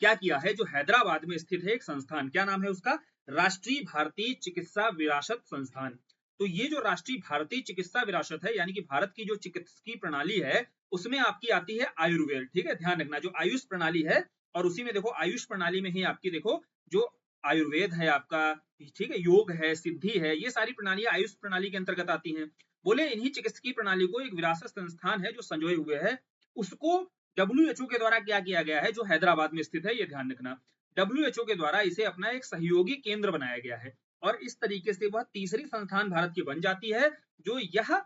क्या किया है, जो हैदराबाद में स्थित है एक संस्थान, क्या नाम है उसका, राष्ट्रीय भारतीय चिकित्सा विरासत संस्थान। तो ये जो राष्ट्रीय भारतीय चिकित्सा विरासत है, यानी कि भारत की जो चिकित्सकीय प्रणाली है उसमें आपकी आती है आयुर्वेद। ठीक है, ध्यान रखना, जो आयुष प्रणाली है, और उसी में देखो आयुष प्रणाली में ही आपकी देखो जो आयुर्वेद है आपका, ठीक है, योग है, सिद्धि है, ये सारी प्रणालियां आयुष प्रणाली के अंतर्गत आती हैं। बोले इन्हीं चिकित्सकीय प्रणाली को एक विरासत संस्थान है जो संजोए हुए है, उसको WHO के द्वारा क्या किया गया है, जो हैदराबाद में स्थित है, ये ध्यान रखना, WHO के द्वारा इसे अपना एक सहयोगी केंद्र बनाया गया है, और इस तरीके से वह तीसरी संस्थान भारत की बन जाती है जो यह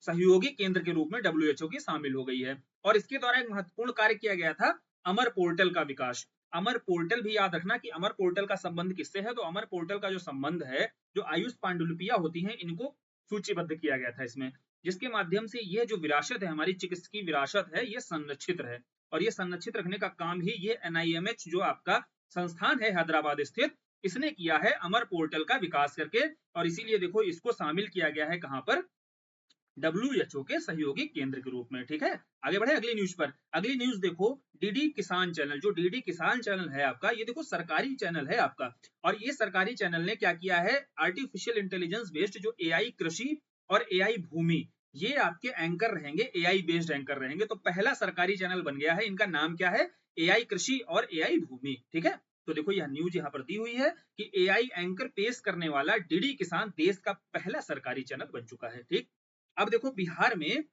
सहयोगी केंद्र के रूप में WHO की शामिल हो गई है। और इसके द्वारा एक महत्वपूर्ण कार्य किया गया था, अमर पोर्टल का विकास। अमर पोर्टल भी याद रखना कि अमर पोर्टल का संबंध किससे है, तो अमर पोर्टल का जो संबंध है, जो आयुष पांडुलिपियां होती हैं इनको सूचीबद्ध किया गया था इसमें, जिसके माध्यम से यह जो विरासत है हमारी चिकित्सकीय विरासत है ये संरक्षित रहे, और ये संरक्षित रखने का काम ही ये NIMH जो आपका संस्थान है हैदराबाद स्थित, इसने किया है अमर पोर्टल का विकास करके। और इसीलिए देखो इसको शामिल किया गया है कहां पर, WHO के सहयोगी केंद्र के रूप में। ठीक है, आगे बढ़े अगली न्यूज पर। अगली न्यूज देखो DD किसान चैनल, जो DD किसान चैनल है आपका, ये देखो सरकारी चैनल है आपका, और ये सरकारी चैनल ने क्या किया है, आर्टिफिशियल इंटेलिजेंस बेस्ड जो AI कृषि और AI भूमि, ये आपके एंकर रहेंगे, AI बेस्ड एंकर रहेंगे। तो पहला सरकारी चैनल बन गया है, इनका नाम क्या है, AI कृषि और AI भूमि। ठीक है, तो देखो यह न्यूज यहाँ पर दी हुई है कि AI एंकर पेश करने वाला DD किसान देश का पहला सरकारी चैनल बन चुका है। ठीक, अब देखो बिहार में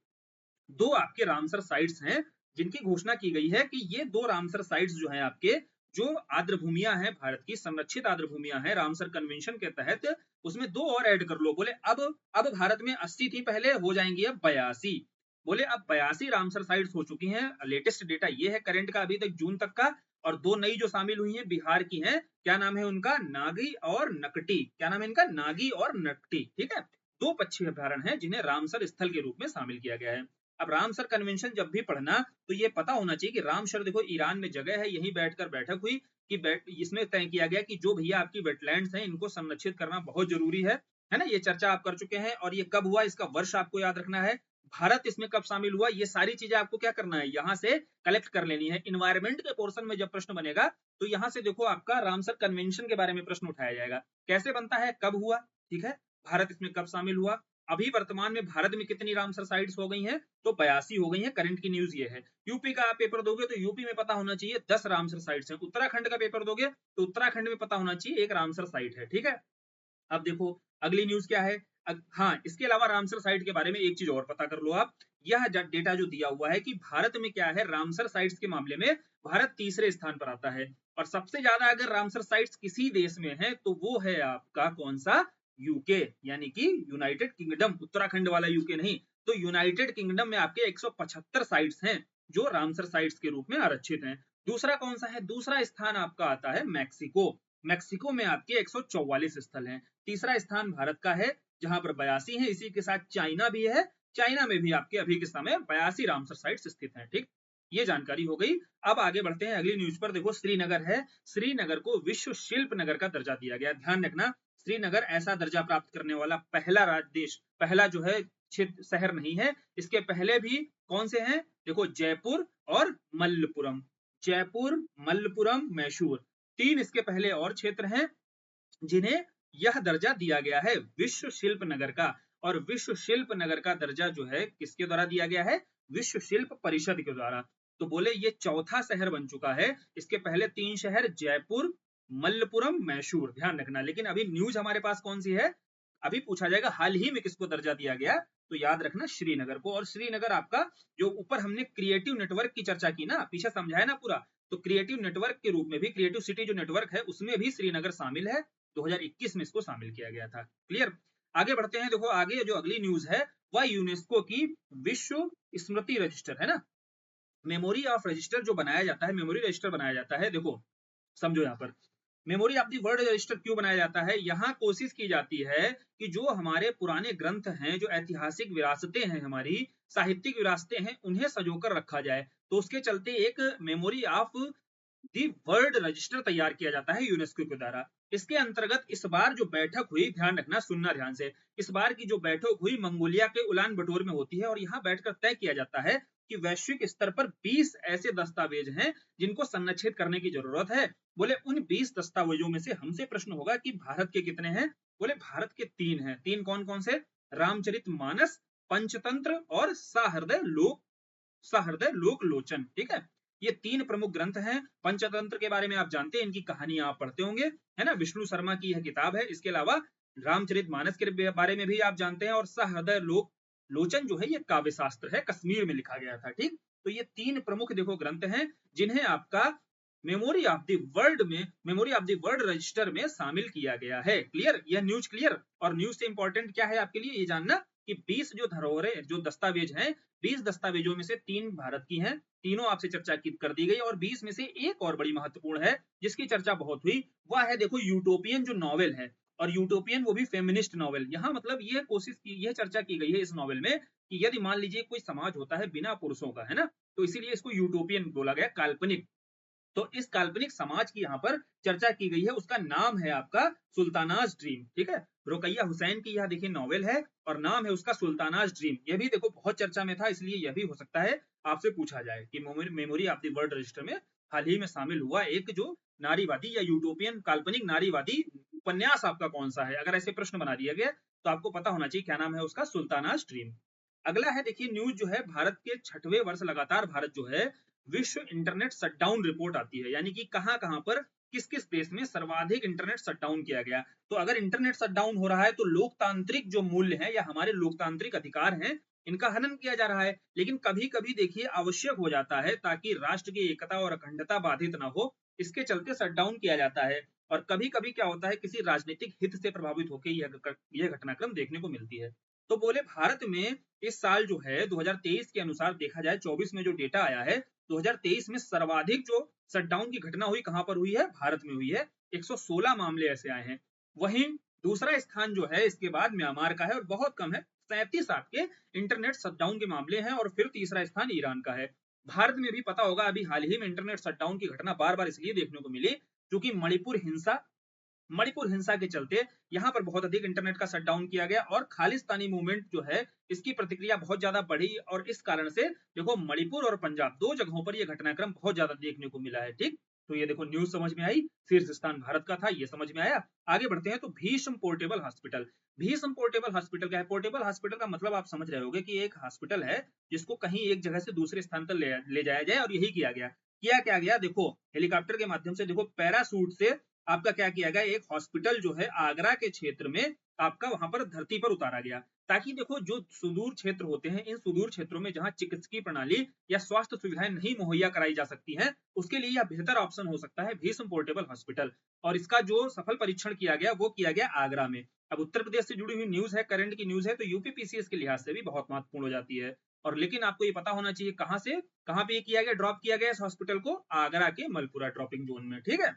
दो आपके रामसर साइट्स हैं जिनकी घोषणा की गई है कि ये दो रामसर साइट्स जो हैं आपके, जो आर्द्र भूमियां हैं भारत की, संरक्षित आर्द्र भूमियां हैं रामसर कन्वेंशन के तहत, उसमें दो और ऐड कर लो। बोले अब भारत में 80 थी पहले, हो जाएंगी अब 82। बोले अब 82 रामसर साइट्स हो चुकी हैं। लेटेस्ट डेटा ये है करंट का, अभी तक जून तक का, और दो नई जो शामिल हुई हैं बिहार की हैं, क्या नाम है उनका, नागी और नकटी। क्या नाम है इनका, नागी और नकटी। ठीक है, दो पक्षी अभ्यारण्य हैं जिन्हें रामसर स्थल के रूप में शामिल किया गया है। अब रामसर कन्वेंशन जब भी पढ़ना तो ये पता होना चाहिए कि रामसर देखो ईरान में जगह है, यहीं बैठकर बैठक हुई कि इसमें तय किया गया कि जो भैया आपकी वेटलैंड्स हैं इनको संरक्षित करना बहुत जरूरी है ना, ये चर्चा आप कर चुके हैं। और ये कब हुआ, इसका वर्ष आपको याद रखना है, भारत इसमें कब शामिल हुआ, ये सारी चीजें आपको क्या करना है, यहाँ से कलेक्ट कर लेनी है। इन्वायरमेंट के पोर्शन में जब प्रश्न बनेगा तो यहाँ से देखो आपका रामसर कन्वेंशन के बारे में प्रश्न उठाया जाएगा, कैसे बनता है, कब हुआ, ठीक है, भारत इसमें कब शामिल हुआ। अभी वर्तमान में भारत में कितनी रामसर साइट्स हो गई हैं, तो 82 हो गई हैं। करंट की न्यूज ये है। यूपी का आप पेपर दोगे तो यूपी में पता होना चाहिए 10 रामसर साइट्स हैं। उत्तराखंड का पेपर दोगे तो उत्तराखंड में पता होना चाहिए एक रामसर साइट है। ठीक है, अब देखो अगली न्यूज क्या है। हाँ, इसके अलावा रामसर साइट के बारे में एक चीज और पता कर लो आप, यह डेटा जो दिया हुआ है कि भारत में क्या है, रामसर साइट्स के मामले में भारत तीसरे स्थान पर आता है। और सबसे ज्यादा अगर रामसर साइट्स किसी देश में है तो वो है आपका कौन सा, यूके, यानी कि यूनाइटेड किंगडम। उत्तराखंड वाला यूके नहीं, तो यूनाइटेड किंगडम में आपके 175 साइट्स हैं जो रामसर साइट्स के रूप में आरक्षित हैं। दूसरा कौन सा है, दूसरा स्थान आपका आता है मैक्सिको। मैक्सिको में आपके 144 स्थल हैं। तीसरा स्थान भारत का है जहां पर 82 है। इसी के साथ चाइना भी है, चाइना में भी आपके अभी के समय 82 रामसर साइट्स स्थित हैं। ठीक, ये जानकारी हो गई। अब आगे बढ़ते हैं अगली न्यूज पर। देखो श्रीनगर है, श्रीनगर को विश्व शिल्प नगर का दर्जा दिया गया। ध्यान रखना, श्रीनगर ऐसा दर्जा प्राप्त करने वाला पहला देश, पहला जो है क्षेत्र शहर नहीं है। इसके पहले भी कौन से हैं? देखो जयपुर और मल्लपुरम, जयपुर, मल्लपुरम, मैसूर, तीन इसके पहले और क्षेत्र हैं जिन्हें यह दर्जा दिया गया है विश्व शिल्प नगर का। और विश्व शिल्प नगर का दर्जा जो है किसके द्वारा दिया गया है? विश्व शिल्प परिषद के द्वारा। तो बोले ये चौथा शहर बन चुका है। इसके पहले तीन शहर जयपुर, मल्लपुरम, मैसूर, ध्यान रखना। लेकिन अभी न्यूज हमारे पास कौन सी है? अभी पूछा जाएगा हाल ही में किसको दर्जा दिया गया, तो याद रखना श्रीनगर को। और श्रीनगर आपका जो ऊपर हमने क्रिएटिव नेटवर्क की चर्चा की ना, पीछे समझाया ना पूरा, तो क्रिएटिव नेटवर्क के रूप में भी, क्रिएटिव सिटी जो नेटवर्क है उसमें भी श्रीनगर शामिल है। 2021 में इसको शामिल किया गया था। क्लियर? आगे बढ़ते हैं। देखो आगे जो अगली न्यूज है वह यूनेस्को की विश्व स्मृति रजिस्टर है ना, मेमोरी ऑफ रजिस्टर जो बनाया जाता है, मेमोरी रजिस्टर बनाया जाता है। देखो समझो यहाँ पर memory of the world register क्यों बनाया जाता है? यहाँ कोशिश की जाती है कि जो हमारे पुराने ग्रंथ हैं, जो ऐतिहासिक विरासतें हैं, हमारी साहित्यिक विरासतें हैं, उन्हें संजोकर रखा जाए। तो उसके चलते एक memory of the world register तैयार किया जाता है यूनेस्को के द्वारा। इसके अंतर्गत इस बार जो बैठक हुई, ध्यान रखना, सुनना ध्यान से, इस बार की जो बैठक हुई मंगोलिया के उलान बटोर में होती है। और यहाँ बैठकर तय किया जाता है कि वैश्विक स्तर पर 20 ऐसे दस्तावेज हैं जिनको संरक्षित करने की जरूरत है। बोले उन 20 दस्तावेजों में से हमसे प्रश्न होगा कि भारत के कितने हैं? बोले भारत के 3 हैं। 3 कौन कौन से? रामचरितमानस, पंचतंत्र और सहृदय लोक लोचन। ठीक है, ये 3 प्रमुख ग्रंथ हैं। पंचतंत्र के बारे में आप जानते हैं, इनकी कहानी आप पढ़ते होंगे, है ना, विष्णु शर्मा की यह किताब है। इसके अलावा रामचरितमानस के बारे में भी आप जानते हैं। और सहृदय लोक लोचन जो है ये काव्य शास्त्र है, कश्मीर में लिखा गया था। ठीक, तो ये 3 प्रमुख देखो ग्रंथ हैं जिन्हें आपका मेमोरी ऑफ द वर्ल्ड में, memory of the world register में शामिल किया गया है। क्लियर? यह न्यूज क्लियर? और न्यूज से इंपॉर्टेंट क्या है आपके लिए ये जानना कि 20 जो धरोहरें, जो दस्तावेज हैं, 20 दस्तावेजों में से 3 भारत की हैं, तीनों आपसे चर्चा कर दी गई। और 20 में से एक और बड़ी महत्वपूर्ण है जिसकी चर्चा बहुत हुई, वह है देखो यूटोपियन जो नॉवेल है, और यूटोपियन वो भी फेमिनिस्ट नॉवेल। यहाँ मतलब यह कोशिश की, यह चर्चा की गई है इस नॉवेल में कि यदि मान लीजिए कोई समाज होता है बिना पुरुषों का, है ना, तो इसीलिए इसको यूटोपियन बोला गया, काल्पनिक। तो इस काल्पनिक समाज की यहाँ पर चर्चा की गई है। उसका नाम है आपका सुल्तानाज ड्रीम। ठीक है, रुकैया हुसैन की यह देखिए नॉवेल है और नाम है उसका सुल्तानाज ड्रीम। यह भी देखो बहुत चर्चा में था, इसलिए यह भी हो सकता है आपसे पूछा जाए कि memory of the world register में हाल ही में शामिल हुआ एक जो नारीवादी या यूटोपियन काल्पनिक नारीवादी उपन्यास आपका कौन सा है। अगर ऐसे प्रश्न बना दिया गया तो आपको पता होना चाहिए क्या नाम है उसका, सुल्तानाज ड्रीम। अगला है देखिए न्यूज जो है, भारत के 6वें वर्ष लगातार भारत जो है विश्व इंटरनेट शटडाउन रिपोर्ट आती है, यानी कि कहां कहां पर किस किस देश में सर्वाधिक इंटरनेट शटडाउन किया गया। तो अगर इंटरनेट शटडाउन हो रहा है तो लोकतांत्रिक जो मूल्य है या हमारे लोकतांत्रिक अधिकार हैं, इनका हनन किया जा रहा है। लेकिन कभी कभी देखिए आवश्यक हो जाता है ताकि राष्ट्र की एकता और अखंडता बाधित ना हो, इसके चलते शटडाउन किया जाता है। और कभी कभी क्या होता है, किसी राजनीतिक हित से प्रभावित होकर यह घटनाक्रम देखने को मिलती है। तो बोले भारत में इस साल जो है 2023 के अनुसार देखा जाए, 24 में जो डेटा आया है, 2023 में सर्वाधिक जो शटडाउन की घटना हुई कहां पर हुई है? भारत में हुई है। 116 मामले ऐसे आए हैं। वहीं दूसरा स्थान जो है इसके बाद म्यांमार का है और बहुत कम है, 37 आपके इंटरनेट शटडाउन के मामले हैं। और फिर तीसरा स्थान ईरान का है। भारत में भी पता होगा अभी हाल ही में इंटरनेट शटडाउन की घटना बार बार इसलिए देखने को मिली क्योंकि मणिपुर हिंसा के चलते यहाँ पर बहुत अधिक इंटरनेट का शटडाउन किया गया और खालिस्तानी मूवमेंट जो है इसकी प्रतिक्रिया बहुत ज्यादा बढ़ी। और इस कारण से देखो मणिपुर और पंजाब 2 जगहों पर यह घटनाक्रम बहुत ज्यादा देखने को मिला है। ठीक, तो ये देखो न्यूज समझ में आई, शीर्ष स्थान भारत का था, ये समझ में आया। आगे बढ़ते हैं। तो Bhishma portable hospital, Bhishma portable hospital क्या है? पोर्टेबल हॉस्पिटल का मतलब आप समझ रहे होंगे कि एक हॉस्पिटल है जिसको कहीं एक जगह से दूसरे स्थान पर ले जाया जाए। और यही किया गया। क्या गया? देखो हेलीकॉप्टर के माध्यम से, देखो पैरासूट से आपका क्या किया गया, एक हॉस्पिटल जो है आगरा के क्षेत्र में आपका वहां पर धरती पर उतारा गया, ताकि देखो जो सुदूर क्षेत्र होते हैं, इन सुदूर क्षेत्रों में जहां चिकित्सकीय प्रणाली या स्वास्थ्य सुविधाएं नहीं मुहैया कराई जा सकती हैं, उसके लिए यह बेहतर ऑप्शन हो सकता है भीष्म पोर्टेबल हॉस्पिटल। और इसका जो सफल परीक्षण किया गया वो किया गया आगरा में। अब उत्तर प्रदेश से जुड़ी हुई न्यूज है, करंट की न्यूज है, तो यूपीपीसीएस के लिहाज से भी बहुत महत्वपूर्ण हो जाती है। और लेकिन आपको ये पता होना चाहिए कहां पे किया गया, ड्रॉप किया गया इस हॉस्पिटल को, आगरा के मलपुरा ड्रॉपिंग जोन में। ठीक है,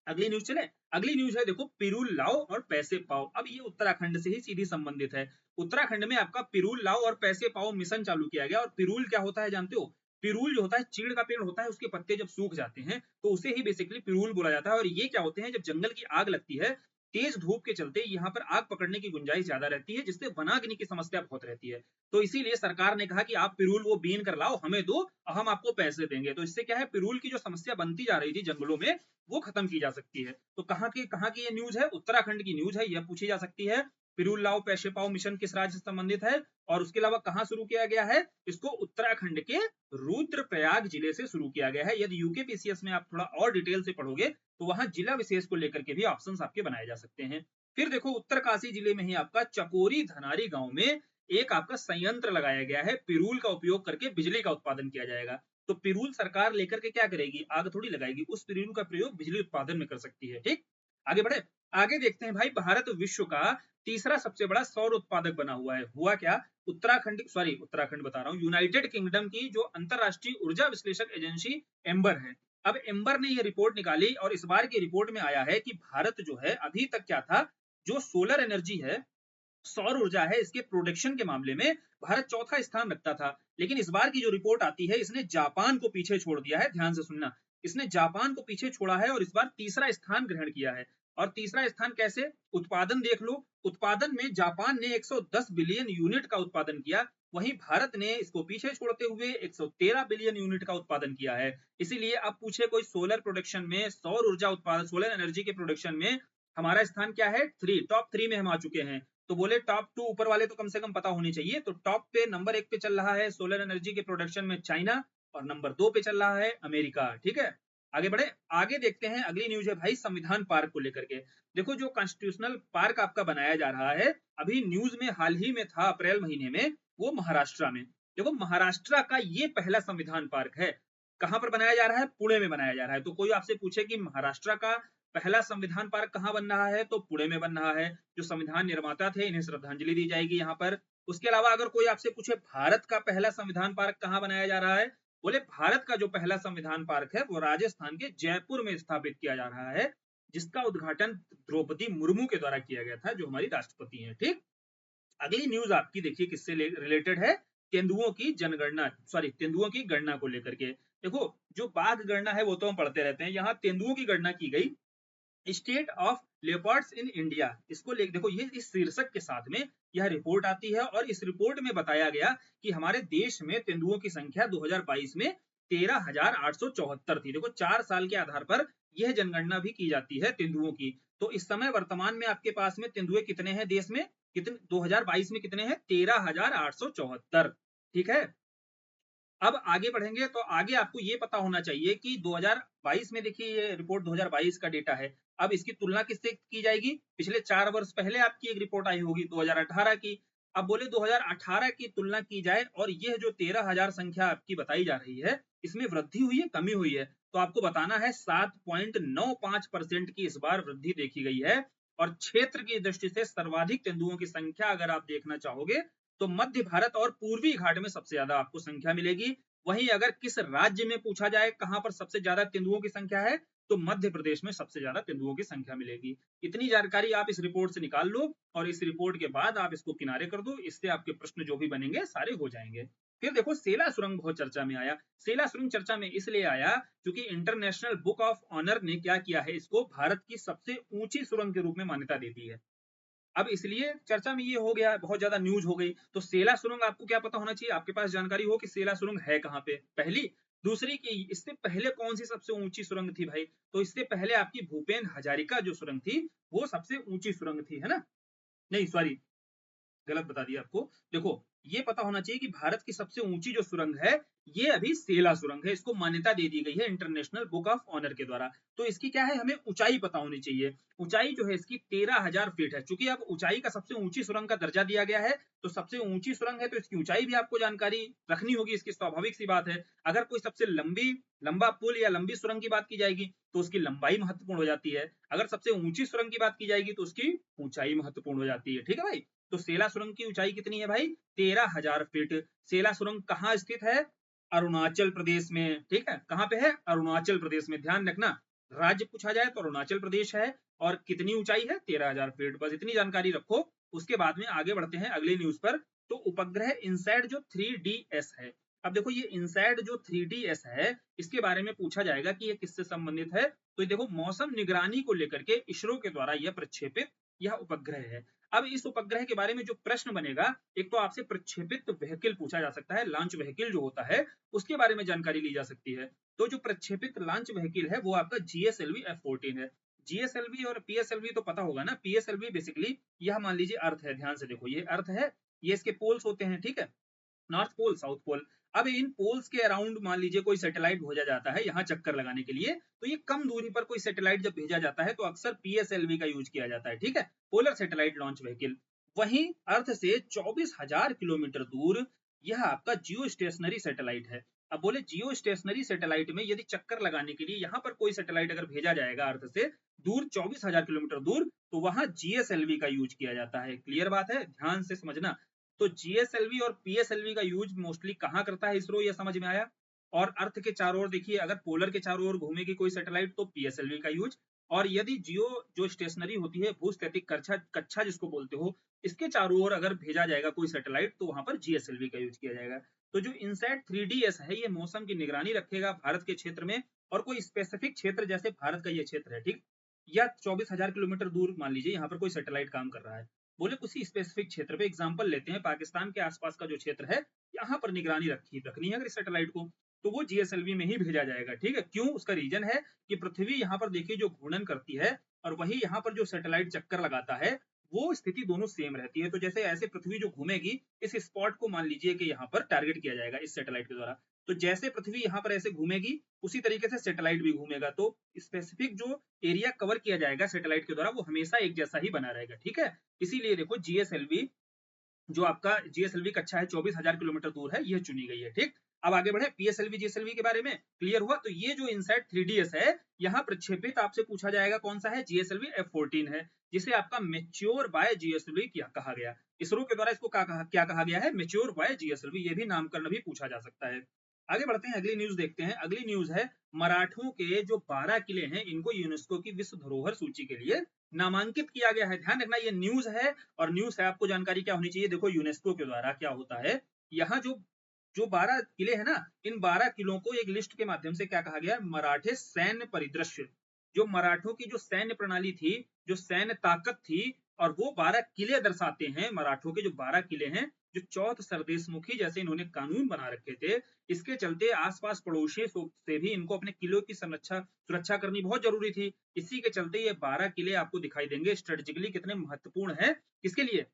अगली न्यूज चले। अगली न्यूज है देखो, पिरूल लाओ और पैसे पाओ। अब ये उत्तराखंड से ही सीधी संबंधित है। उत्तराखंड में आपका पिरूल लाओ और पैसे पाओ मिशन चालू किया गया। और पिरूल क्या होता है जानते हो? पिरूल जो होता है चीड़ का पेड़ होता है, उसके पत्ते जब सूख जाते हैं तो उसे ही बेसिकली पिरूल बोला जाता है। और ये क्या होते हैं, जब जंगल की आग लगती है, तेज धूप के चलते यहाँ पर आग पकड़ने की गुंजाइश ज्यादा रहती है, जिससे वनाग्नि की समस्या बहुत रहती है। तो इसीलिए सरकार ने कहा कि आप पिरूल वो बीन कर लाओ, हमें दो, हम आपको पैसे देंगे। तो इससे क्या है, पिरूल की जो समस्या बनती जा रही थी जंगलों में, वो खत्म की जा सकती है। तो कहाँ की ये न्यूज है? उत्तराखंड की न्यूज है, यह पूछी जा सकती है। पिरूल लाओ पैसे पाओ मिशन किस राज्य से संबंधित है? और उसके अलावा कहाँ शुरू किया गया है इसको? उत्तराखंड के रुद्रप्रयाग जिले से शुरू किया गया है। यदि यूकेपीसीएस में आप थोड़ा और डिटेल से पढ़ोगे तो वहां जिला विशेष को लेकर के भी ऑप्शंस आपके बनाए जा सकते हैं। फिर देखो, उत्तरकाशी जिले में ही आपका चकोरी धनारी गांव में एक आपका संयंत्र लगाया गया है। पिरूल का उपयोग करके बिजली का उत्पादन किया जाएगा। तो पिरूल सरकार लेकर के क्या करेगी? आग थोड़ी लगाएगी, उस पिरूल का प्रयोग बिजली उत्पादन में कर सकती है। ठीक, आगे बढ़े। आगे देखते हैं भाई, भारत विश्व का तीसरा सबसे बड़ा सौर उत्पादक बना हुआ है। हुआ क्या? उत्तराखंड बता रहा हूँ, यूनाइटेड किंगडम की जो अंतरराष्ट्रीय ऊर्जा विश्लेषक एजेंसी एम्बर है। अब एम्बर ने यह रिपोर्ट निकाली और इस बार की रिपोर्ट में आया है कि भारत जो है, अभी तक क्या था, जो सोलर एनर्जी है, सौर ऊर्जा है, इसके प्रोडक्शन के मामले में भारत चौथा स्थान रखता था। लेकिन इस बार की जो रिपोर्ट आती है, इसने जापान को पीछे छोड़ दिया है। ध्यान से सुनना, इसने जापान को पीछे छोड़ा है और इस बार तीसरा स्थान ग्रहण किया है। और तीसरा स्थान कैसे? उत्पादन देख लो, उत्पादन में जापान ने 110 बिलियन यूनिट का उत्पादन किया, वहीं भारत ने इसको पीछे छोड़ते हुए 113 बिलियन यूनिट का उत्पादन किया है। इसीलिए अब पूछे कोई सोलर प्रोडक्शन में, सौर ऊर्जा उत्पादन, सोलर एनर्जी के प्रोडक्शन में हमारा स्थान क्या है? टॉप 3 में हम आ चुके हैं। तो बोले टॉप 2 ऊपर वाले तो कम से कम पता होनी चाहिए। तो टॉप पे नंबर 1 पे चल रहा है सोलर एनर्जी के प्रोडक्शन में चाइना, और नंबर 2 पे चल रहा है अमेरिका। ठीक है, आगे बढ़े। आगे देखते हैं, अगली न्यूज है भाई संविधान पार्क को लेकर के। देखो, जो कॉन्स्टिट्यूशनल पार्क आपका बनाया जा रहा है, अभी न्यूज में हाल ही में था अप्रैल महीने में, वो महाराष्ट्र में। देखो, महाराष्ट्र का ये पहला संविधान पार्क है। कहां पर बनाया जा रहा है? पुणे में बनाया जा रहा है। तो कोई आपसे पूछे कि महाराष्ट्र का पहला संविधान पार्क कहां बन रहा है, तो पुणे में बन रहा है। जो संविधान निर्माता थे, इन्हें श्रद्धांजलि दी जाएगी यहाँ पर। उसके अलावा अगर कोई आपसे पूछे भारत का पहला संविधान पार्क कहां बनाया जा रहा है, बोले भारत का जो पहला संविधान पार्क है वो राजस्थान के जयपुर में स्थापित किया जा रहा है, जिसका उद्घाटन द्रौपदी मुर्मू के द्वारा किया गया था, जो हमारी राष्ट्रपति हैं। ठीक, अगली न्यूज आपकी देखिए किससे रिलेटेड है? तेंदुओं की जनगणना, तेंदुओं की गणना को लेकर के। देखो, जो बाघ गणना है वो तो हम पढ़ते रहते हैं, यहाँ तेंदुओं की गणना की गई। State of leopards in India, इसको देखो, ये इस शीर्षक के साथ में यह रिपोर्ट आती है। और इस रिपोर्ट में बताया गया कि हमारे देश में तेंदुओं की संख्या 2022 में 13,874 थी। देखो, 4 साल के आधार पर यह जनगणना भी की जाती है तेंदुओं की। तो इस समय वर्तमान में आपके पास में तेंदुए कितने हैं देश में? कितने 2022 में कितने हैं? 13,874। ठीक है, अब आगे बढ़ेंगे तो आगे आपको ये पता होना चाहिए कि 2022 में, देखिए ये रिपोर्ट 2022 का डेटा है। अब इसकी तुलना किससे की जाएगी? पिछले 4 वर्ष पहले आपकी एक रिपोर्ट आई होगी 2018 की। अब बोले 2018 की तुलना की जाए और यह जो 13,000 संख्या आपकी बताई जा रही है, इसमें वृद्धि हुई है, कमी हुई है? तो आपको बताना है 7.95% की इस बार वृद्धि देखी गई है। और क्षेत्र की दृष्टि से सर्वाधिक तेंदुओं की संख्या अगर आप देखना चाहोगे तो मध्य भारत और पूर्वी घाट में सबसे ज्यादा आपको संख्या मिलेगी। वहीं अगर किस राज्य में पूछा जाए कहां पर सबसे ज्यादा तेंदुओं की संख्या है, तो मध्य प्रदेश में सबसे ज्यादा तेंदुओं की संख्या मिलेगी। इतनी जानकारी आप इस रिपोर्ट से निकाल लो और इस रिपोर्ट के बाद आप इसको किनारे कर दो। इससे आपके प्रश्न जो भी बनेंगे सारे हो जाएंगे। फिर देखो, सेला सुरंग बहुत चर्चा में आया। सेला सुरंग चर्चा में इसलिए आया क्योंकि इंटरनेशनल बुक ऑफ ऑनर ने क्या किया है, इसको भारत की सबसे ऊंची सुरंग के रूप में मान्यता दे दी है। अब इसलिए चर्चा में ये हो गया, बहुत ज्यादा न्यूज हो गई। तो सेला सुरंग आपको क्या पता होना चाहिए? आपके पास जानकारी हो कि सेला सुरंग है कहाँ पे, पहली। दूसरी की इससे पहले कौन सी सबसे ऊंची सुरंग थी भाई? तो इससे पहले आपकी भूपेन हजारिका जो सुरंग थी, वो सबसे ऊंची सुरंग थी, है ना? नहीं, सॉरी, गलत बता दिया आपको। देखो, ये पता होना चाहिए कि भारत की सबसे ऊंची जो सुरंग है, ये अभी सेला सुरंग है। इसको मान्यता दे दी गई है इंटरनेशनल बुक ऑफ ऑनर के द्वारा। तो इसकी क्या है, हमें ऊंचाई पता होनी चाहिए। ऊंचाई जो है इसकी 13,000 फीट है। चूंकि अब ऊंचाई का सबसे ऊंची सुरंग का दर्जा दिया गया है, तो सबसे ऊंची सुरंग है तो इसकी ऊंचाई भी आपको जानकारी रखनी होगी, इसकी स्वाभाविक सी बात है। अगर कोई सबसे लंबा पुल या लंबी सुरंग की बात की जाएगी तो उसकी लंबाई महत्वपूर्ण हो जाती है। अगर सबसे ऊंची सुरंग की बात की जाएगी तो उसकी ऊंचाई महत्वपूर्ण हो जाती है। ठीक है भाई, तो सेला सुरंग की ऊंचाई कितनी है भाई? 13,000 फीट। सेला सुरंग कहाँ स्थित है? अरुणाचल प्रदेश में। ठीक है, कहाँ पे है? अरुणाचल प्रदेश में, ध्यान रखना। राज्य पूछा जाए तो अरुणाचल प्रदेश है, और कितनी ऊंचाई है 13,000 फीट, बस इतनी जानकारी रखो। उसके बाद में आगे बढ़ते हैं अगली न्यूज पर। तो उपग्रह इनसैट जो 3DS है, अब देखो ये इनसैट जो 3DS है, इसके बारे में पूछा जाएगा कि ये किससे संबंधित है। तो देखो मौसम निगरानी को लेकर के इसरो के द्वारा यह प्रक्षेपित यह उपग्रह है। अब इस उपग्रह के बारे में जो प्रश्न बनेगा, एक तो आपसे प्रक्षेपित व्हीकल पूछा जा सकता है, लॉन्च व्हीकल जो होता है उसके बारे में जानकारी ली जा सकती है। तो जो प्रक्षेपित लॉन्च व्हीकल है वो आपका GSLV F-14 है। GSLV और PSLV तो पता होगा ना। PSLV बेसिकली यह मान लीजिए अर्थ है, ध्यान से देखो ये अर्थ है, ये इसके पोल्स होते हैं, ठीक है, नॉर्थ पोल साउथ पोल। अब इन पोल्स के अराउंड मान लीजिए कोई सैटेलाइट भेजा जाता है यहाँ चक्कर लगाने के लिए, तो ये कम दूरी पर कोई सैटेलाइट जब भेजा जाता है तो अक्सर PSLV का यूज किया जाता है, ठीक है, पोलर सैटेलाइट लॉन्च व्हीकल। वहीं अर्थ से 24,000 किलोमीटर दूर यह आपका जियो स्टेशनरी सैटेलाइट है। अब बोले जियो स्टेशनरी सैटेलाइट में यदि चक्कर लगाने के लिए यहाँ पर कोई सैटेलाइट अगर भेजा जाएगा अर्थ से दूर 24,000 किलोमीटर दूर, तो वहां GSLV का यूज किया जाता है। क्लियर बात है, ध्यान से समझना। तो GSLV और PSLV का यूज मोस्टली कहाँ करता है इसरो, ये समझ में आया। और अर्थ के चारों ओर देखिए, अगर पोलर के चारों ओर घूमेगी कोई सैटेलाइट तो PSLV का यूज, और यदि जियो जो स्टेशनरी होती है भूस्थैतिक कक्षा जिसको बोलते हो, इसके चारों ओर अगर भेजा जाएगा कोई सैटेलाइट तो वहां पर GSLV का यूज किया जाएगा। तो जो इनसैट 3DS है ये मौसम की निगरानी रखेगा भारत के क्षेत्र में, और कोई स्पेसिफिक क्षेत्र जैसे भारत का ये क्षेत्र है, ठीक, या 24,000 किलोमीटर दूर मान लीजिए यहाँ पर कोई सैटेलाइट काम कर रहा है, बोले किसी स्पेसिफिक क्षेत्र पे, एग्जांपल लेते हैं पाकिस्तान के आसपास का जो क्षेत्र है यहाँ पर निगरानी रखनी है अगर सैटेलाइट को, तो वो GSLV में ही भेजा जाएगा, ठीक है। क्यों, उसका रीजन है कि पृथ्वी यहाँ पर देखिए जो घूर्णन करती है और वही यहाँ पर जो सैटेलाइट चक्कर लगाता है, वो स्थिति दोनों सेम रहती है। तो जैसे ऐसे पृथ्वी जो घूमेगी, इस स्पॉट को मान लीजिए कि यहाँ पर टारगेट किया जाएगा इस सैटेलाइट के द्वारा, तो जैसे पृथ्वी यहाँ पर ऐसे घूमेगी उसी तरीके से सैटेलाइट भी घूमेगा, तो स्पेसिफिक जो एरिया कवर किया जाएगा सैटेलाइट के द्वारा वो हमेशा एक जैसा ही बना रहेगा, ठीक है। इसीलिए देखो GSLV जो आपका GSLV कक्षा है 24,000 किलोमीटर दूर है, यह चुनी गई है, ठीक। अब आगे बढ़े PSLV GSLV के बारे में, क्लियर हुआ। तो ये जो इनसैट 3DS है यहाँ प्रक्षेपित आपसे पूछा जाएगा कौन सा है, GSLV F-14 है, जिसे आपका मेच्योर बाय GSLV कहा गया। इसरो के द्वारा इसको क्या कहा गया है, मेच्योर बाय GSLV, ये भी नामकरण भी पूछा जा सकता है। आगे बढ़ते हैं, अगली न्यूज देखते हैं। अगली न्यूज है मराठों के जो 12 किले हैं इनको यूनेस्को की विश्व धरोहर सूची के लिए नामांकित किया गया है। ध्यान रखना ये न्यूज है, और न्यूज है आपको जानकारी क्या होनी चाहिए। देखो यूनेस्को के द्वारा क्या होता है, यहाँ जो जो 12 किले हैं ना, इन 12 किलों को एक लिस्ट के माध्यम से क्या कहा गया, मराठे सैन्य परिदृश्य, जो मराठों की जो सैन्य प्रणाली थी, जो सैन्य ताकत थी, और वो 12 किले दर्शाते हैं। मराठों के जो 12 किले हैं, जो चौथ सरदेशमुखी जैसे इन्होंने कानून बना रखे थे, इसके चलते आसपास पड़ोसी से भी इनको अपने किलों की सुरक्षा करनी बहुत जरूरी थी। इसी के चलते ये 12 किले आपको दिखाई देंगे स्ट्रेटेजिकली कितने महत्वपूर्ण है, किसके लिए,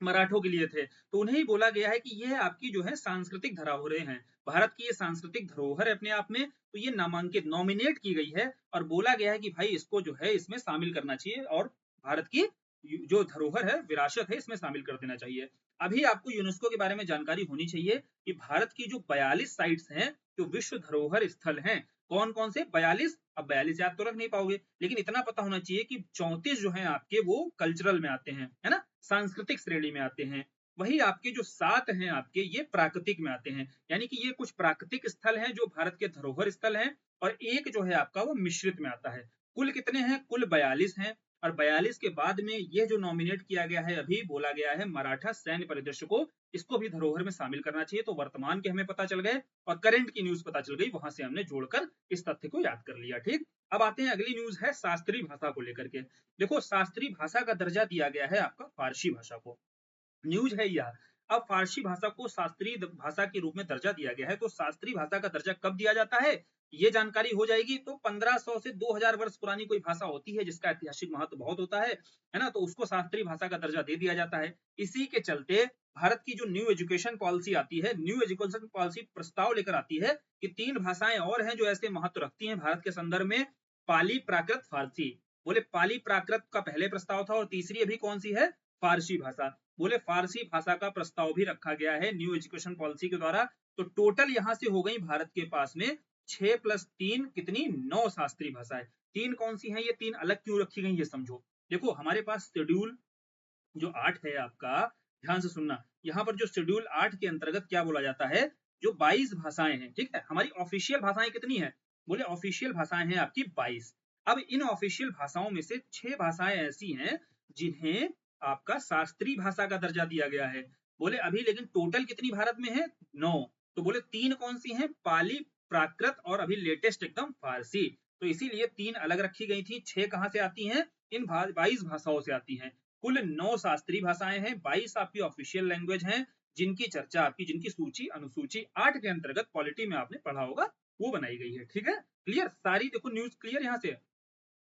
मराठों के लिए थे। तो उन्हें ही बोला गया है कि यह आपकी जो है सांस्कृतिक धरोहरें हैं, भारत की ये सांस्कृतिक धरोहर है अपने आप में, तो ये नामांकित नॉमिनेट की गई है, और बोला गया है कि भाई इसको जो है इसमें शामिल करना चाहिए, और भारत की जो धरोहर है, विरासत है, इसमें शामिल कर देना चाहिए। अभी आपको यूनेस्को के बारे में जानकारी होनी चाहिए कि भारत की जो 42 साइट्स हैं जो विश्व धरोहर स्थल हैं, कौन कौन से 42, अब 42 याद तो रख नहीं पाओगे, लेकिन इतना पता होना चाहिए कि 34 जो है आपके वो कल्चरल में आते हैं, है ना, सांस्कृतिक श्रेणी में आते हैं। वही आपके जो 7 हैं आपके ये प्राकृतिक में आते हैं, यानी कि ये कुछ प्राकृतिक स्थल हैं जो भारत के धरोहर स्थल हैं, और एक जो है आपका वो मिश्रित में आता है। कुल कितने हैं, कुल 42 हैं, और 42 के बाद में ये जो नॉमिनेट किया गया है, अभी बोला गया है मराठा सैन्य परिदृश्य को, इसको भी धरोहर में शामिल करना चाहिए। तो वर्तमान के हमें पता चल गए, और करंट की न्यूज पता चल गई, वहां से हमने जोड़कर इस तथ्य को याद कर लिया, ठीक। अब आते हैं अगली न्यूज है शास्त्रीय भाषा को लेकर के। देखो शास्त्रीय भाषा का दर्जा दिया गया है आपका फारसी भाषा को, न्यूज है यह। अब फारसी भाषा को शास्त्रीय भाषा के रूप में दर्जा दिया गया है, तो शास्त्रीय भाषा का दर्जा कब दिया जाता है ये जानकारी हो जाएगी। तो 1500 से 2000 वर्ष पुरानी कोई भाषा होती है जिसका ऐतिहासिक महत्व बहुत होता है ना, तो उसको शास्त्रीय भाषा का दर्जा दे दिया जाता है। इसी के चलते भारत की जो न्यू एजुकेशन पॉलिसी आती है, न्यू एजुकेशन पॉलिसी प्रस्ताव लेकर आती है कि 3 भाषाएं और हैं जो ऐसे महत्व रखती हैं भारत के संदर्भ में, पाली, प्राकृत, फारसी। बोले पाली प्राकृत का पहले प्रस्ताव था, और तीसरी अभी कौन सी है, फारसी भाषा। बोले फारसी भाषा का प्रस्ताव भी रखा गया है न्यू एजुकेशन पॉलिसी के द्वारा। तो टोटल यहां से हो गई भारत के पास में 6 + 3 कितनी, 9 शास्त्रीय भाषाएं। 3 कौन सी हैं, ये 3 अलग क्यों रखी गई ये समझो। देखो हमारे पास शेड्यूल जो 8 है आपका, ध्यान से सुनना, यहाँ पर जो शेड्यूल 8 के अंतर्गत क्या बोला जाता है, जो 22 भाषाएं हैं, ठीक है। हमारी ऑफिशियल भाषाएं कितनी है, बोले ऑफिशियल भाषाएं हैं आपकी 22। अब इन ऑफिशियल भाषाओं में से 6 भाषाएं ऐसी हैं जिन्हें आपका शास्त्रीय भाषा का दर्जा दिया गया है। बोले अभी लेकिन टोटल कितनी भारत में है? 9। तो बोले 3 कौन सी हैं? पाली, प्राकृत और अभी लेटेस्ट एकदम फारसी। तो इसीलिए 3 अलग रखी गई थी। 6 कहां से आती हैं? इन 22 भाषाओं से आती हैं। कुल 9 शास्त्रीय भाषाएं हैं, 22 आपकी ऑफिशियल लैंग्वेज हैं, जिनकी चर्चा आपकी, जिनकी सूची अनुसूची 8 के अंतर्गत पॉलिटी में आपने पढ़ा होगा, वो बनाई गई है। ठीक है, क्लियर? सारी देखो न्यूज क्लियर, यहाँ से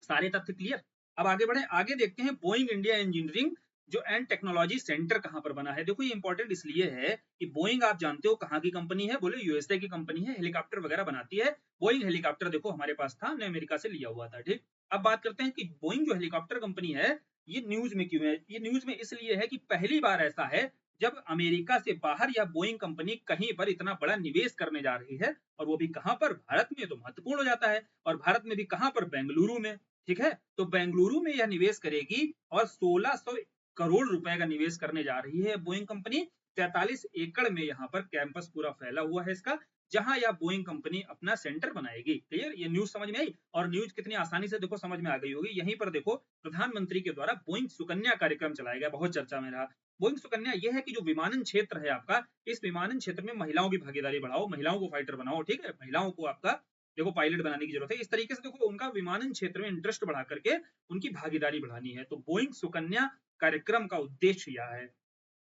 सारे तथ्य क्लियर। अब आगे बढ़े, आगे देखते हैं बोइंग इंडिया इंजीनियरिंग जो एंड टेक्नोलॉजी सेंटर कहां पर बना है। देखो ये इंपॉर्टेंट इसलिए है कि बोइंग आप जानते हो कहां की कंपनी है? बोले यूएसए की कंपनी है, हेलीकॉप्टर वगैरह बनाती है। बोइंग हेलीकॉप्टर देखो हमारे पास था, हमने अमेरिका से लिया हुआ था। ठीक, अब बात करते हैं कि बोइंग जो हेलीकॉप्टर कंपनी है ये न्यूज में क्यों है? ये न्यूज में इसलिए है कि पहली बार ऐसा है जब अमेरिका से बाहर या बोइंग कंपनी कहीं पर इतना बड़ा निवेश करने जा रही है, और वो भी कहां पर? भारत में। तो महत्वपूर्ण हो जाता है, और भारत में भी कहां पर? बेंगलुरु में। ठीक है, तो बेंगलुरु में यह निवेश करेगी और 1600 करोड़ रुपए का निवेश करने जा रही है बोइंग कंपनी। 43 एकड़ में यहाँ पर कैंपस पूरा फैला हुआ है इसका, जहां यह बोइंग कंपनी अपना सेंटर बनाएगी। क्लियर? ये न्यूज समझ में आई? और न्यूज कितनी आसानी से देखो समझ में आ गई होगी। यहीं पर देखो प्रधानमंत्री के द्वारा बोइंग सुकन्या कार्यक्रम चलाया गया, बहुत चर्चा में रहा। बोइंग सुकन्या यह है कि जो विमानन क्षेत्र है आपका, इस विमानन क्षेत्र में महिलाओं की भागीदारी बढ़ाओ, महिलाओं को फाइटर बनाओ। ठीक है, महिलाओं को आपका देखो पायलट बनाने की जरूरत है। इस तरीके से देखो उनका विमानन क्षेत्र में इंटरेस्ट बढ़ा करके उनकी भागीदारी बढ़ानी है। तो बोइंग सुकन्या कार्यक्रम का उद्देश्य यह है।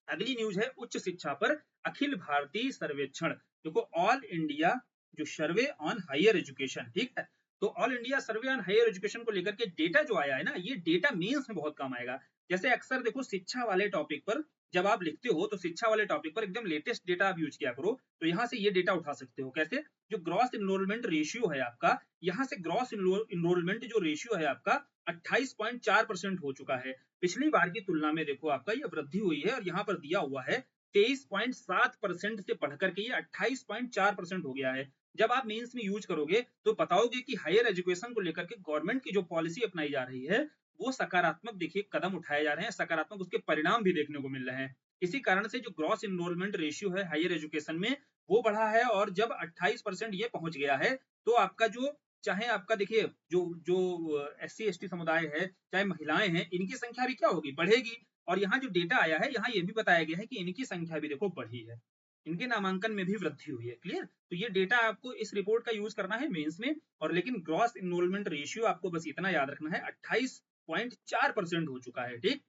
अगली न्यूज है उच्च शिक्षा पर अखिल भारतीय सर्वेक्षण। देखो ऑल इंडिया जो सर्वे ऑन हायर एजुकेशन, ठीक है, तो all India survey on higher education को लेकर के डेटा जो आया है ना, ये डेटा मेंस में बहुत काम आएगा। जैसे अक्सर देखो शिक्षा वाले टॉपिक पर जब आप लिखते हो तो शिक्षा वाले टॉपिक पर एकदम लेटेस्ट डेटा आप यूज किया करो। तो यहाँ से ये डेटा उठा सकते हो। कैसे? जो ग्रॉस इनरोलमेंट रेशियो है आपका, यहाँ से ग्रॉस इनरोलमेंट जो रेशियो है आपका 28.4% हो चुका है। पिछली बार की तुलना में देखो आपका ये वृद्धि हुई है, और यहाँ पर दिया हुआ है 23.7% से बढ़कर के ये 28.4% हो गया है। जब आप मेंस में यूज करोगे तो बताओगे कि हायर एजुकेशन को लेकर के गवर्नमेंट की जो पॉलिसी अपनाई जा रही है वो सकारात्मक, देखिए कदम उठाए जा रहे हैं, सकारात्मक उसके परिणाम भी देखने को मिल रहे हैं। इसी कारण से जो ग्रॉस इनरोलमेंट रेशियो है हायर एजुकेशन में वो बढ़ा है, और जब 28% ये पहुंच गया है तो आपका जो, चाहे आपका देखिए जो जो SC ST समुदाय है, चाहे महिलाएं हैं, इनकी संख्या भी क्या होगी? बढ़ेगी। और यहाँ जो डेटा आया है यहाँ ये भी बताया गया है कि इनकी संख्या भी देखो बढ़ी है, इनके नामांकन में भी वृद्धि हुई है। क्लियर? तो ये डेटा आपको इस रिपोर्ट का यूज करना है मेंस में। और लेकिन ग्रॉस इनरोलमेंट रेशियो आपको बस इतना याद रखना है 28.4% हो चुका है। ठीक,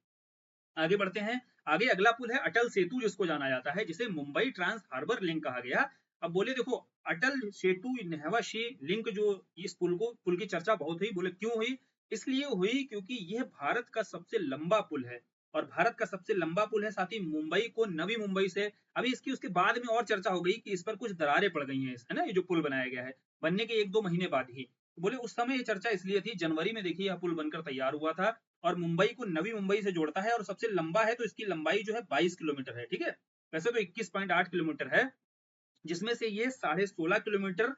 आगे बढ़ते हैं। आगे अगला पुल है अटल सेतु, जिसको जाना जाता है, जिसे मुंबई ट्रांस हार्बर लिंक कहा गया। अब बोले देखो अटल सेतु नेहवा शी लिंक, जो इस पुल की चर्चा बहुत हुई। बोले क्यों हुई? इसलिए हुई क्योंकि यह भारत का सबसे लंबा पुल है, और भारत का सबसे लंबा पुल है, साथ ही मुंबई को नवी मुंबई से, अभी इसकी उसके बाद में और चर्चा हो गई कि इस पर कुछ दरारें पड़ गई हैं, है ना, ये जो पुल बनाया गया है बनने के 1-2 महीने बाद ही। बोले उस समय ये चर्चा इसलिए थी, जनवरी में देखिए यह पुल बनकर तैयार हुआ था, और मुंबई को नवी मुंबई से जोड़ता है, और सबसे लंबा है, तो इसकी लंबाई जो है 22 किलोमीटर है। ठीक है, वैसे तो 21.8 किलोमीटर है, जिसमें से ये 16.5 किलोमीटर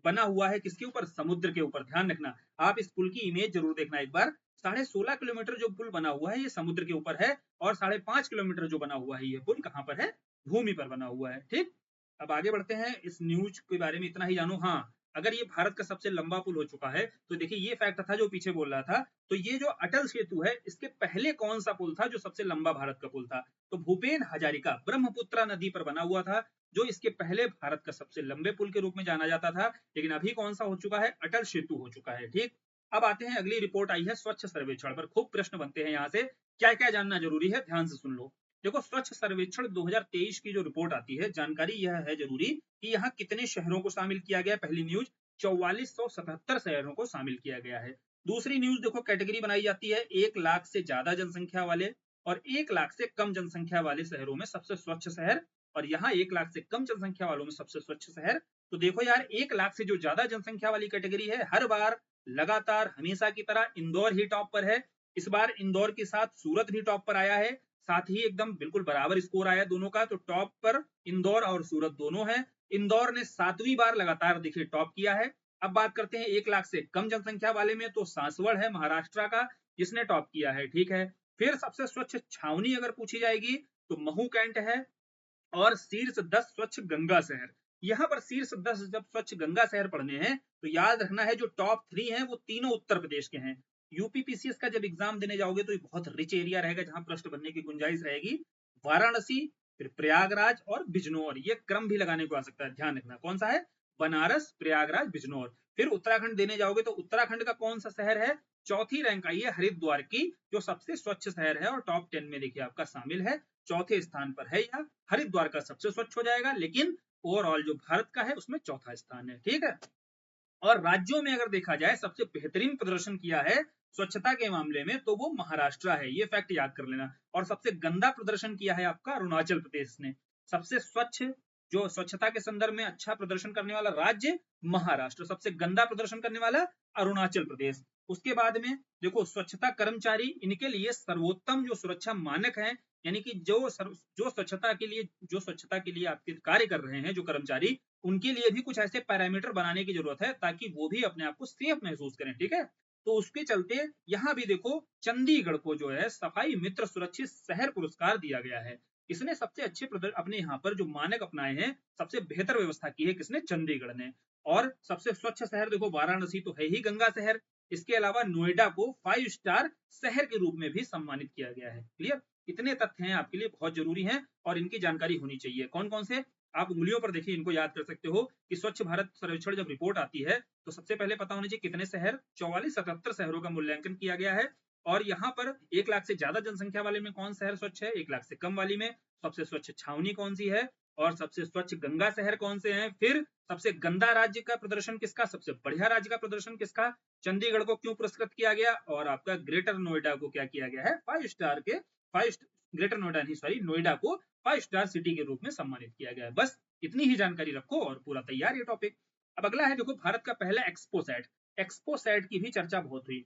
बना हुआ है किसके ऊपर? समुद्र के ऊपर। ध्यान रखना, आप इस पुल की इमेज जरूर देखना एक बार। 16.5 किलोमीटर जो पुल बना हुआ है ये समुद्र के ऊपर है, और 5.5 किलोमीटर जो बना हुआ है ये पुल कहां पर है? भूमि पर बना हुआ है। ठीक, अब आगे बढ़ते हैं। इस न्यूज के बारे में इतना ही जानो। हाँ, अगर ये भारत का सबसे लंबा पुल हो चुका है तो देखिए ये फैक्ट था जो पीछे बोल रहा था, तो ये जो अटल सेतु है इसके पहले कौन सा पुल था जो सबसे लंबा भारत का पुल था? तो भूपेन हजारिका ब्रह्मपुत्रा नदी पर बना हुआ था, जो इसके पहले भारत का सबसे लंबे पुल के रूप में जाना जाता था। लेकिन अभी कौन सा हो चुका है? अटल सेतु हो चुका है। ठीक, अब आते हैं, अगली रिपोर्ट आई है स्वच्छ सर्वेक्षण पर। खूब प्रश्न बनते हैं यहाँ से, क्या क्या जानना जरूरी है, ध्यान से सुन लो। देखो स्वच्छ सर्वेक्षण 2023 की जो रिपोर्ट आती है, जानकारी यह है जरूरी कि यहाँ कितने शहरों को शामिल किया गया। पहली न्यूज 4477 शहरों को शामिल किया गया है। दूसरी न्यूज देखो कैटेगरी बनाई जाती है 1 लाख से ज्यादा जनसंख्या वाले और 1 लाख से कम जनसंख्या वाले शहरों में सबसे स्वच्छ शहर, और यहाँ 1 लाख से कम जनसंख्या वालों में सबसे स्वच्छ शहर। तो देखो यार 1 लाख से जो ज्यादा जनसंख्या वाली कैटेगरी है, हर बार लगातार हमेशा की तरह इंदौर ही टॉप पर है। इस बार इंदौर के साथ सूरत भी टॉप पर आया है, साथ ही एकदम बिल्कुल बराबर स्कोर आया दोनों का। तो टॉप पर इंदौर और सूरत दोनों है। इंदौर ने 7वीं बार लगातार देखिए टॉप किया है। अब बात करते हैं 1 लाख से कम जनसंख्या वाले में, तो सांसवड़ है महाराष्ट्र का जिसने टॉप किया है। ठीक है, फिर सबसे स्वच्छ छावनी अगर पूछी जाएगी तो महू कैंट है, और शीर्ष 10 स्वच्छ गंगा शहर, यहाँ पर शीर्ष 10 जब स्वच्छ गंगा शहर पढ़ने हैं तो याद रखना है जो टॉप 3 हैं वो तीनों उत्तर प्रदेश के हैं। यूपीपीसीएस का जब एग्जाम देने जाओगे तो ये बहुत रिच एरिया रहेगा जहां प्रश्न बनने की गुंजाइश रहेगी। वाराणसी, फिर प्रयागराज और बिजनौर, ये क्रम भी लगाने को आ सकता है, ध्यान रखना कौन सा है, बनारस, प्रयागराज, बिजनौर। फिर उत्तराखंड देने जाओगे तो उत्तराखंड का कौन सा शहर है, चौथी रैंक आई है हरिद्वार की, जो सबसे स्वच्छ शहर है और टॉप 10 में देखिए आपका शामिल है, चौथे स्थान पर है यह। हरिद्वार का सबसे स्वच्छ हो जाएगा, लेकिन ओवरऑल जो भारत का है उसमें चौथा स्थान है, ठीक है। और राज्यों में अगर देखा जाए सबसे बेहतरीन प्रदर्शन किया है स्वच्छता के मामले में तो वो महाराष्ट्र है, ये फैक्ट याद कर लेना। और सबसे गंदा प्रदर्शन किया है आपका अरुणाचल प्रदेश ने। सबसे स्वच्छ जो स्वच्छता के संदर्भ में अच्छा प्रदर्शन करने वाला राज्य महाराष्ट्र, सबसे गंदा प्रदर्शन करने वाला अरुणाचल प्रदेश। उसके बाद में देखो स्वच्छता कर्मचारी, इनके लिए सर्वोत्तम जो सुरक्षा मानक है, यानी कि जो स्वच्छता के लिए आपके कार्य कर रहे हैं जो कर्मचारी, उनके लिए भी कुछ ऐसे पैरामीटर बनाने की जरूरत है ताकि वो भी अपने आप को सेफ महसूस करें, ठीक है। तो उसके चलते यहाँ भी देखो चंडीगढ़ को जो है सफाई मित्र सुरक्षित शहर पुरस्कार दिया गया है। इसने सबसे अच्छे अपने यहाँ पर जो मानक अपनाए हैं, सबसे बेहतर व्यवस्था की है किसने, चंडीगढ़ ने। और सबसे स्वच्छ शहर देखो वाराणसी तो है ही गंगा शहर, इसके अलावा नोएडा को 5 स्टार शहर के रूप में भी सम्मानित किया गया है। क्लियर, इतने तथ्य हैं आपके लिए बहुत जरूरी हैं और इनकी जानकारी होनी चाहिए। कौन कौन से, आप उंगलियों पर देखिए इनको याद कर सकते हो कि स्वच्छ भारत सर्वेक्षण जब रिपोर्ट आती है तो सबसे पहले पता होना चाहिए कितने शहर, 44-77 शहरों का मूल्यांकन किया गया है। और यहाँ पर 1 लाख से ज्यादा जनसंख्या वाले में कौन शहर स्वच्छ है, 1 लाख से कम वाली में सबसे स्वच्छ छावनी कौन सी है, और सबसे स्वच्छ गंगा शहर कौन से हैं। फिर सबसे गंदा राज्य का प्रदर्शन किसका, सबसे बढ़िया राज्य का प्रदर्शन किसका, चंडीगढ़ को क्यों पुरस्कृत किया गया, और आपका ग्रेटर नोएडा को क्या किया गया है, 5 स्टार के 5 ग्रेटर नोएडा नहीं सॉरी नोएडा को 5 स्टार सिटी के रूप में सम्मानित किया गया है। बस इतनी ही जानकारी रखो और पूरा तैयार ये टॉपिक। अब अगला है देखो भारत का पहला एक्सपोसैट। एक्सपोसैट की भी चर्चा बहुत हुई।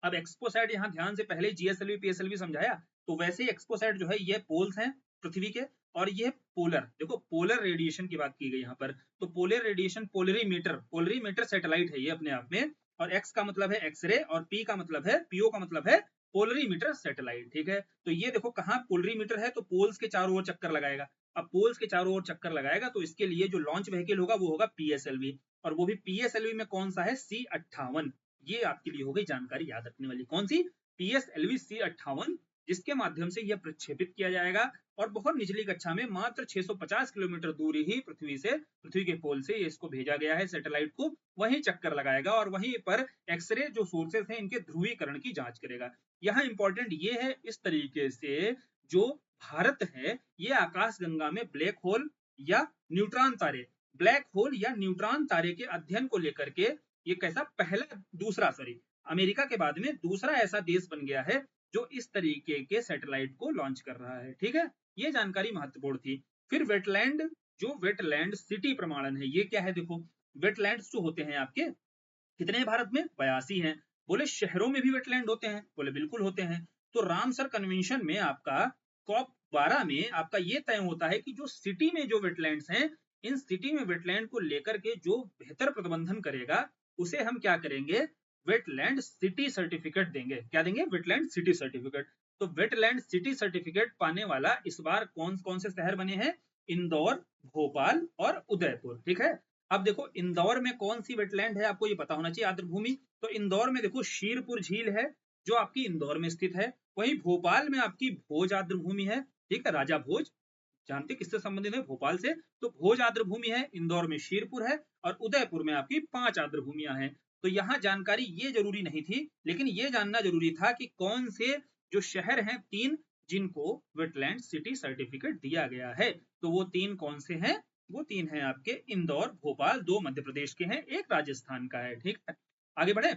अब एक्सपोसैट यहाँ ध्यान से पहले जीएसएलवी पीएसएलवी समझाया, तो वैसे ही एक्सपोसैट जो है ये पोल्स हैं पृथ्वी के, और ये पोलर, देखो पोलर रेडिएशन की बात की गई यहाँ पर। तो पोलर रेडिएशन पोलरीमीटर सैटेलाइट है ये अपने आप में, और एक्स का मतलब है एक्सरे और पी का मतलब है पीओ का मतलब है पोलरीमीटर सैटेलाइट, ठीक है। तो ये देखो कहाँ पोलरीमीटर है, तो पोल्स के चारों ओर चक्कर लगाएगा। अब पोल्स के चारों ओर चक्कर लगाएगा तो इसके लिए जो लॉन्च व्हीकल होगा वो होगा पीएसएलवी, और वो भी पीएसएलवी में कौन सा है, C58। ये आपके लिए हो गई जानकारी याद रखने वाली, कौन सी, पीएसएलवी C58, जिसके माध्यम से यह प्रक्षेपित किया जाएगा और बहुत निचली कक्षा में मात्र 650 किलोमीटर दूरी ही पृथ्वी के पोल से इसको भेजा गया है सैटेलाइट को, वहीं चक्कर लगाएगा और वहीं पर एक्सरे जो सोर्सेस हैं इनके ध्रुवीकरण की जांच करेगा। यहाँ इंपॉर्टेंट ये है, इस तरीके से जो भारत है ये आकाश गंगा में ब्लैक होल या न्यूट्रॉन तारे, ब्लैक होल या न्यूट्रॉन तारे के अध्ययन को लेकर के ये कैसा दूसरा अमेरिका के बाद में दूसरा ऐसा देश बन गया है जो इस तरीके के सैटेलाइट को लॉन्च कर रहा है, ठीक है। ये जानकारी महत्वपूर्ण थी। फिर वेटलैंड सिटी प्रमाणन है, ये क्या है, देखो वेटलैंड्स जो होते हैं आपके कितने हैं भारत में, 82 हैं। बोले शहरों में भी वेटलैंड होते हैं, बोले बिल्कुल होते हैं। तो रामसर कन्वेंशन में आपका COP 12 में आपका ये तय होता है कि जो सिटी में जो वेटलैंड्स हैं, इन सिटी में वेटलैंड को लेकर के जो बेहतर प्रबंधन करेगा उसे हम क्या करेंगे, वेटलैंड सिटी सर्टिफिकेट देंगे। क्या देंगे, वेटलैंड सिटी सर्टिफिकेट। तो वेटलैंड सिटी सर्टिफिकेट पाने वाला इस बार कौन कौन से शहर बने हैं, इंदौर, भोपाल और उदयपुर, ठीक है। अब देखो इंदौर में कौन सी वेटलैंड है आपको ये पता होना चाहिए, आर्द्रभूमि। तो इंदौर में देखो शीरपुर झील है जो आपकी इंदौर में स्थित है। वहीं भोपाल में आपकी भोज आर्द्रभूमि है, ठीक है, राजा भोज, जानते किससे संबंधित है, भोपाल से। तो भोज आर्द्रभूमि है, इंदौर में शीरपुर है और उदयपुर में आपकी 5 आर्द्रभूमियां हैं। तो यहाँ जानकारी ये जरूरी नहीं थी, लेकिन ये जानना जरूरी था कि कौन से जो शहर हैं 3 जिनको वेटलैंड सिटी सर्टिफिकेट दिया गया है। तो वो 3 कौन से हैं, वो 3 हैं आपके इंदौर, भोपाल, 2 मध्य प्रदेश के हैं, 1 राजस्थान का है, ठीक है। आगे बढ़े,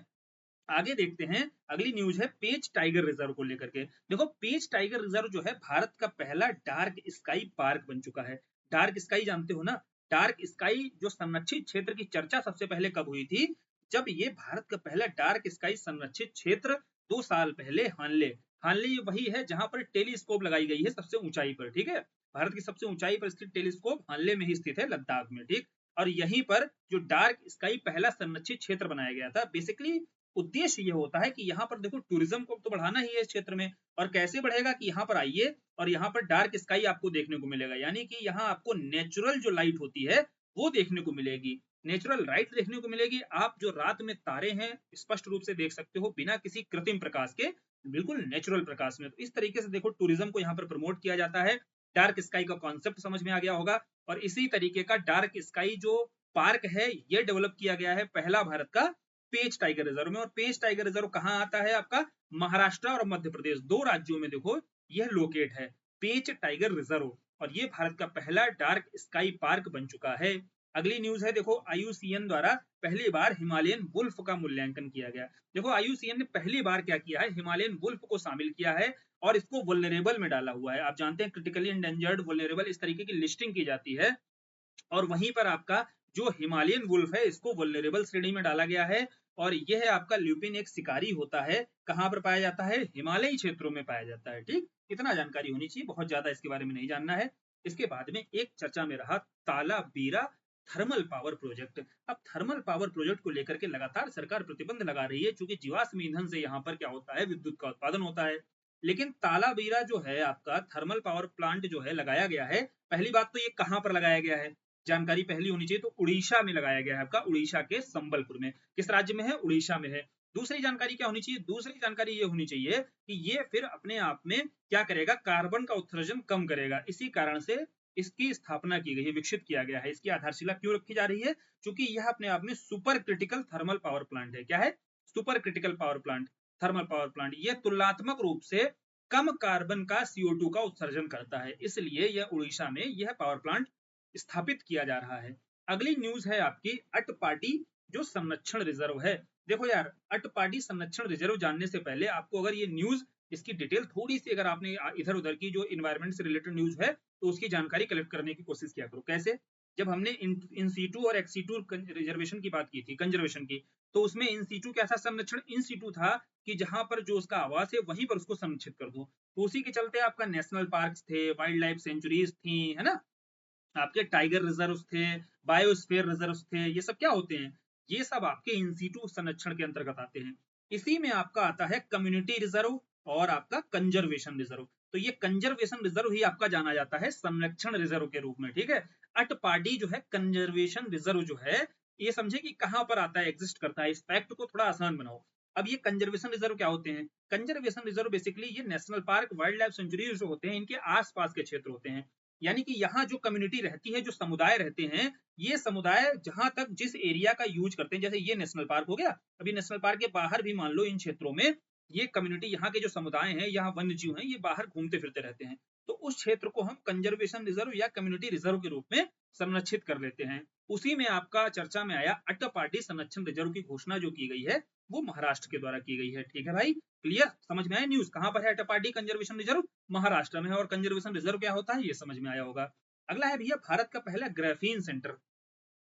आगे देखते हैं। अगली न्यूज है पेंच टाइगर रिजर्व को लेकर के। देखो पेंच टाइगर रिजर्व जो है भारत का पहला डार्क स्काई पार्क बन चुका है। डार्क स्काई जानते हो ना, डार्क स्काई जो संरक्षित क्षेत्र की चर्चा सबसे पहले कब हुई थी, जब ये भारत का पहला डार्क स्काई संरक्षित क्षेत्र 2 साल पहले हानले ये वही है जहां पर टेलीस्कोप लगाई गई है सबसे ऊंचाई पर, ठीक है। भारत की सबसे ऊंचाई पर स्थित टेलीस्कोप हानले में ही स्थित है, लद्दाख में, ठीक। और यहीं पर जो डार्क स्काई पहला संरक्षित क्षेत्र बनाया गया था। बेसिकली उद्देश्य ये होता है कि यहाँ पर देखो टूरिज्म को तो बढ़ाना ही है इस क्षेत्र में, और कैसे बढ़ेगा कि यहाँ पर आइए और यहाँ पर डार्क स्काई आपको देखने को मिलेगा, यानी कि यहाँ आपको नेचुरल जो लाइट होती है वो देखने को मिलेगी, नेचुरल लाइट देखने को मिलेगी। आप जो रात में तारे हैं स्पष्ट रूप से देख सकते हो बिना किसी कृत्रिम प्रकाश के, बिल्कुल नेचुरल प्रकाश में। तो इस तरीके से देखो टूरिज्म को यहाँ पर प्रमोट किया जाता है। डार्क स्काई का कॉन्सेप्ट समझ में आ गया होगा। और इसी तरीके का डार्क स्काई जो पार्क है ये डेवलप किया गया है पहला भारत का पेंच टाइगर रिजर्व में। और पेंच टाइगर रिजर्व कहाँ आता है आपका, महाराष्ट्र और मध्य प्रदेश, दो राज्यों में देखो यह लोकेट है पेंच टाइगर रिजर्व। और ये भारत का पहला डार्क स्काई पार्क बन चुका है। अगली न्यूज है देखो, IUCN द्वारा पहली बार हिमालयन वुल्फ का मूल्यांकन किया गया। देखो IUCN ने पहली बार क्या किया है, हिमालयन वुल्फ को शामिल किया है और इसको वल्नरेबल में डाला हुआ है। आप जानते हैं क्रिटिकली इंडेंजर्ड, वल्नरेबल, इस तरीके की लिस्टिंग की जाती है। और वहीं पर आपका जो हिमालयन वुल्फ है इसको वल्नरेबल श्रेणी में डाला गया है। और यह है आपका ल्यूपिन, एक शिकारी होता है, कहां पर पाया जाता है, हिमालयी क्षेत्रों में पाया जाता है। ठीक, इतना जानकारी होनी चाहिए, बहुत ज्यादा इसके बारे में नहीं जानना है। इसके बाद में एक चर्चा में रहा तालाबीरा थर्मल पावर प्रोजेक्ट। अब थर्मल पावर प्रोजेक्ट को लेकर के लगातार सरकार प्रतिबंध लगा रही है, क्योंकि जीवाश्म ईंधन से यहाँ पर क्या होता है, विद्युत का उत्पादन होता है। लेकिन तालाबीरा जो है आपका थर्मल पावर प्लांट जो है लगाया गया है, पहली बात तो ये कहां पर लगाया गया है, जानकारी पहली होनी चाहिए। तो उड़ीसा में लगाया गया है आपका, उड़ीसा के संबलपुर में। किस राज्य में है, उड़ीसा में है। दूसरी जानकारी क्या होनी चाहिए, दूसरी जानकारी ये होनी चाहिए कि ये फिर अपने आप में क्या करेगा, कार्बन का उत्सर्जन कम करेगा। इसी कारण से इसकी स्थापना की गई है, विकसित किया गया है। इसकी आधारशिला क्यों रखी जा रही है, क्योंकि यह अपने आप में super critical thermal power plant है। क्या है, super critical power plant, thermal power plant. यह तुलनात्मक रूप से कम कार्बन का CO2 का उत्सर्जन करता है, इसलिए यह उड़ीसा में यह पावर प्लांट स्थापित किया जा रहा है। अगली न्यूज है आपकी अटपाडी जो संरक्षण रिजर्व है। देखो यार, अटपाडी संरक्षण रिजर्व जानने से पहले आपको अगर ये न्यूज, इसकी डिटेल थोड़ी सी अगर आपने इधर उधर की जो इन्वायरमेंट से रिलेटेड न्यूज है तो उसकी जानकारी कलेक्ट करने की कोशिश किया करो। कैसे, जब हमने इन सीटू और एक्सीटू रिजर्वेशन की बात की थी, कंजर्वेशन की, तो उसमें इन सीटू क्या था, संरक्षण। इन सीटू था कि जहां पर जो उसका आवास है वहीं पर उसको संरक्षित कर दो। तो उसी के चलते आपका नेशनल पार्क थे, वाइल्ड लाइफ सेंचुरीज थी, है ना, आपके टाइगर रिजर्व थे, बायोस्फीयर रिजर्व थे। ये सब क्या होते हैं, ये सब आपके इन सीटू संरक्षण के अंतर्गत आते हैं। इसी में आपका आता है कम्युनिटी रिजर्व और आपका कंजर्वेशन रिजर्व। तो ये कंजर्वेशन रिजर्व ही आपका जाना जाता है संरक्षण रिजर्व के रूप में। ठीक है, अटपाडी जो है कंजर्वेशन रिजर्व जो है, ये समझे कि कहां पर आता है, एग्जिस्ट करता है। इस फैक्ट को थोड़ा आसान बनाओ। अब ये कंजर्वेशन रिजर्व क्या होते हैं, कंजर्वेशन रिजर्व बेसिकली ये national park, wild life sanctuary जो होते हैं इनके आसपास के क्षेत्र होते हैं। यानी कि यहाँ जो कम्युनिटी रहती है, जो समुदाय रहते हैं, ये समुदाय जहां तक जिस एरिया का यूज करते हैं, जैसे ये नेशनल पार्क हो गया, अभी नेशनल पार्क के बाहर भी मान लो इन क्षेत्रों में ये कम्युनिटी, यहाँ के जो समुदाय हैं, यहाँ वन्य जीव हैं, ये बाहर घूमते फिरते रहते हैं। तो उस क्षेत्र को हम कंजर्वेशन रिजर्व या कम्युनिटी रिजर्व के रूप में संरक्षित कर लेते हैं। उसी में आपका चर्चा में आया अटपाडी संरक्षण रिजर्व की घोषणा जो की गई है वो महाराष्ट्र के द्वारा की गई है। ठीक है भाई, क्लियर, समझ में आया न्यूज, कहां पर है अटपाडी कंजर्वेशन रिजर्व, महाराष्ट्र में है। और कंजर्वेशन रिजर्व क्या होता है ये समझ में आया होगा। अगला है भैया भारत का पहला ग्राफीन सेंटर।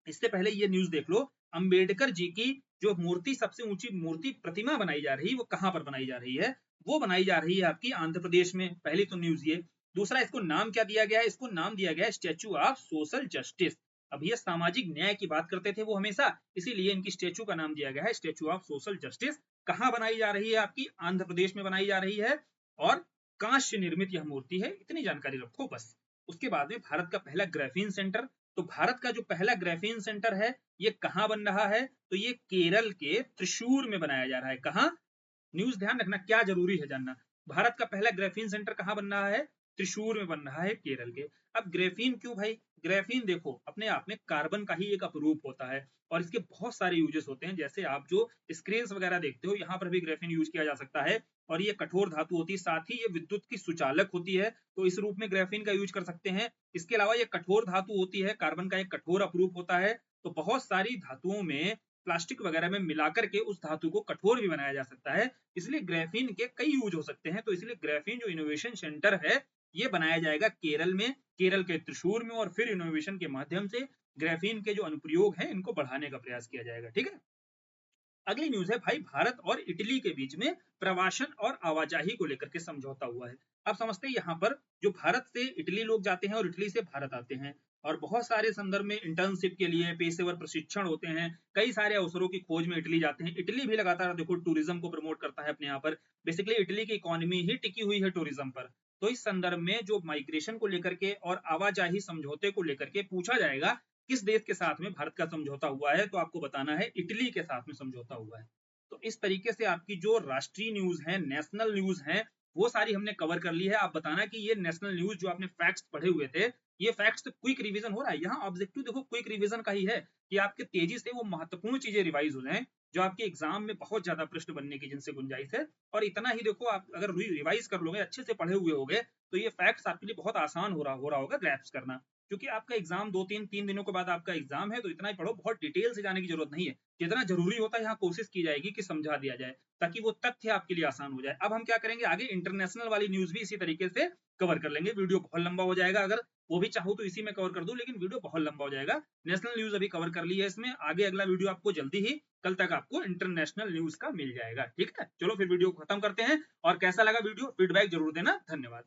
इससे पहले ये न्यूज देख लो, अंबेडकर जी की जो मूर्ति, सबसे ऊंची मूर्ति प्रतिमा बनाई जा रही है, वो कहां पर बनाई जा रही है, वो बनाई जा रही है आपकी आंध्र प्रदेश में। पहली तो न्यूज ये। दूसरा, इसको नाम क्या दिया गया है, इसको नाम दिया गया है स्टैचू ऑफ सोशल जस्टिस। अब ये सामाजिक न्याय की बात करते थे वो हमेशा, इसीलिए इनकी स्टैचू का नाम दिया गया है स्टैचू ऑफ सोशल जस्टिस। कहां बनाई जा रही है, आपकी आंध्र प्रदेश में बनाई जा रही है। और कांस्य निर्मित यह मूर्ति है, इतनी जानकारी रखो बस। उसके बाद में भारत का पहला ग्राफीन सेंटर। तो भारत का जो पहला ग्राफीन सेंटर है ये कहां बन रहा है, तो ये केरल के त्रिशूर में बनाया जा रहा है। कहां, न्यूज ध्यान रखना, क्या जरूरी है जानना। भारत का पहला ग्राफीन सेंटर कहां बन रहा है, त्रिशूर में बन रहा है, केरल के। अब ग्राफीन क्यों भाई, ग्राफीन देखो अपने आप में कार्बन का ही एक अपरूप होता है और इसके बहुत सारे यूजेस होते हैं। जैसे आप जो स्क्रीन वगैरह देखते हो, यहाँ पर भी ग्राफीन यूज किया जा सकता है। और ये कठोर धातु होती है, साथ ही ये विद्युत की सुचालक होती है, तो इस रूप में ग्राफीन का यूज कर सकते हैं। इसके अलावा ये कठोर धातु होती है, कार्बन का एक कठोर अपरूप होता है। तो बहुत सारी धातुओं में, प्लास्टिक वगैरह में मिलाकर के उस धातु को कठोर भी बनाया जा सकता है। इसलिए ग्राफीन के कई यूज हो सकते हैं। तो इसलिए ग्राफीन जो इनोवेशन सेंटर है ये बनाया जाएगा केरल में, केरल के त्रिशूर में। और फिर इनोवेशन के माध्यम से ग्राफीन के जो अनुप्रयोग हैं इनको बढ़ाने का प्रयास किया जाएगा। ठीक है, अगली न्यूज है भाई, भारत और इटली के बीच में प्रवासन और आवाजाही को लेकर के समझौता हुआ है। अब समझते हैं यहाँ पर जो भारत से इटली लोग जाते हैं और इटली से भारत आते हैं, और बहुत सारे संदर्भ में इंटर्नशिप के लिए पेशेवर प्रशिक्षण होते हैं, कई सारे अवसरों की खोज में इटली जाते हैं। इटली भी लगातार देखो टूरिज्म को प्रमोट करता है अपने यहाँ पर। बेसिकली इटली की इकोनॉमी ही टिकी हुई है टूरिज्म पर। तो इस संदर्भ में जो माइग्रेशन को लेकर के और आवाजाही समझौते को लेकर के पूछा जाएगा किस देश के साथ में भारत का समझौता हुआ है, तो आपको बताना है इटली के साथ में समझौता हुआ है। तो इस तरीके से आपकी जो राष्ट्रीय न्यूज है, नेशनल न्यूज है, वो सारी हमने कवर कर ली है। आप बताना कि ये नेशनल न्यूज जो आपने फैक्ट्स पढ़े हुए थे, ये फैक्ट्स क्विक रिवीजन हो रहा है। यहाँ ऑब्जेक्टिव देखो क्विक रिवीजन का ही है कि आपके तेजी से वो महत्वपूर्ण चीजें रिवाइज हो जाएं जो आपके एग्जाम में बहुत ज्यादा प्रश्न बनने की जिनसे गुंजाइश है। और इतना ही देखो, आप अगर रिवाइज कर लोगे, अच्छे से पढ़े हुए होगे, तो ये फैक्ट्स आपके लिए बहुत आसान हो रहा होगा ग्रैप्स करना। क्योंकि आपका एग्जाम 2-3 दिनों के बाद आपका एग्जाम है, तो इतना ही पढ़ो, बहुत डिटेल से जाने की जरूरत नहीं है। जितना जरूरी होता है यहाँ कोशिश की जाएगी कि समझा दिया जाए, ताकि वो तथ्य आपके लिए आसान हो जाए। अब हम क्या करेंगे, आगे इंटरनेशनल वाली न्यूज भी इसी तरीके से कवर कर लेंगे। वीडियो बहुत लंबा हो जाएगा, अगर वो भी चाहूँ तो इसी में कवर कर दूं, लेकिन वीडियो बहुत लंबा हो जाएगा। नेशनल न्यूज अभी कवर कर ली है इसमें, आगे अगला वीडियो आपको जल्दी ही, कल तक आपको इंटरनेशनल न्यूज का मिल जाएगा। ठीक है, चलो फिर वीडियो को खत्म करते हैं। और कैसा लगा वीडियो, फीडबैक जरूर देना। धन्यवाद।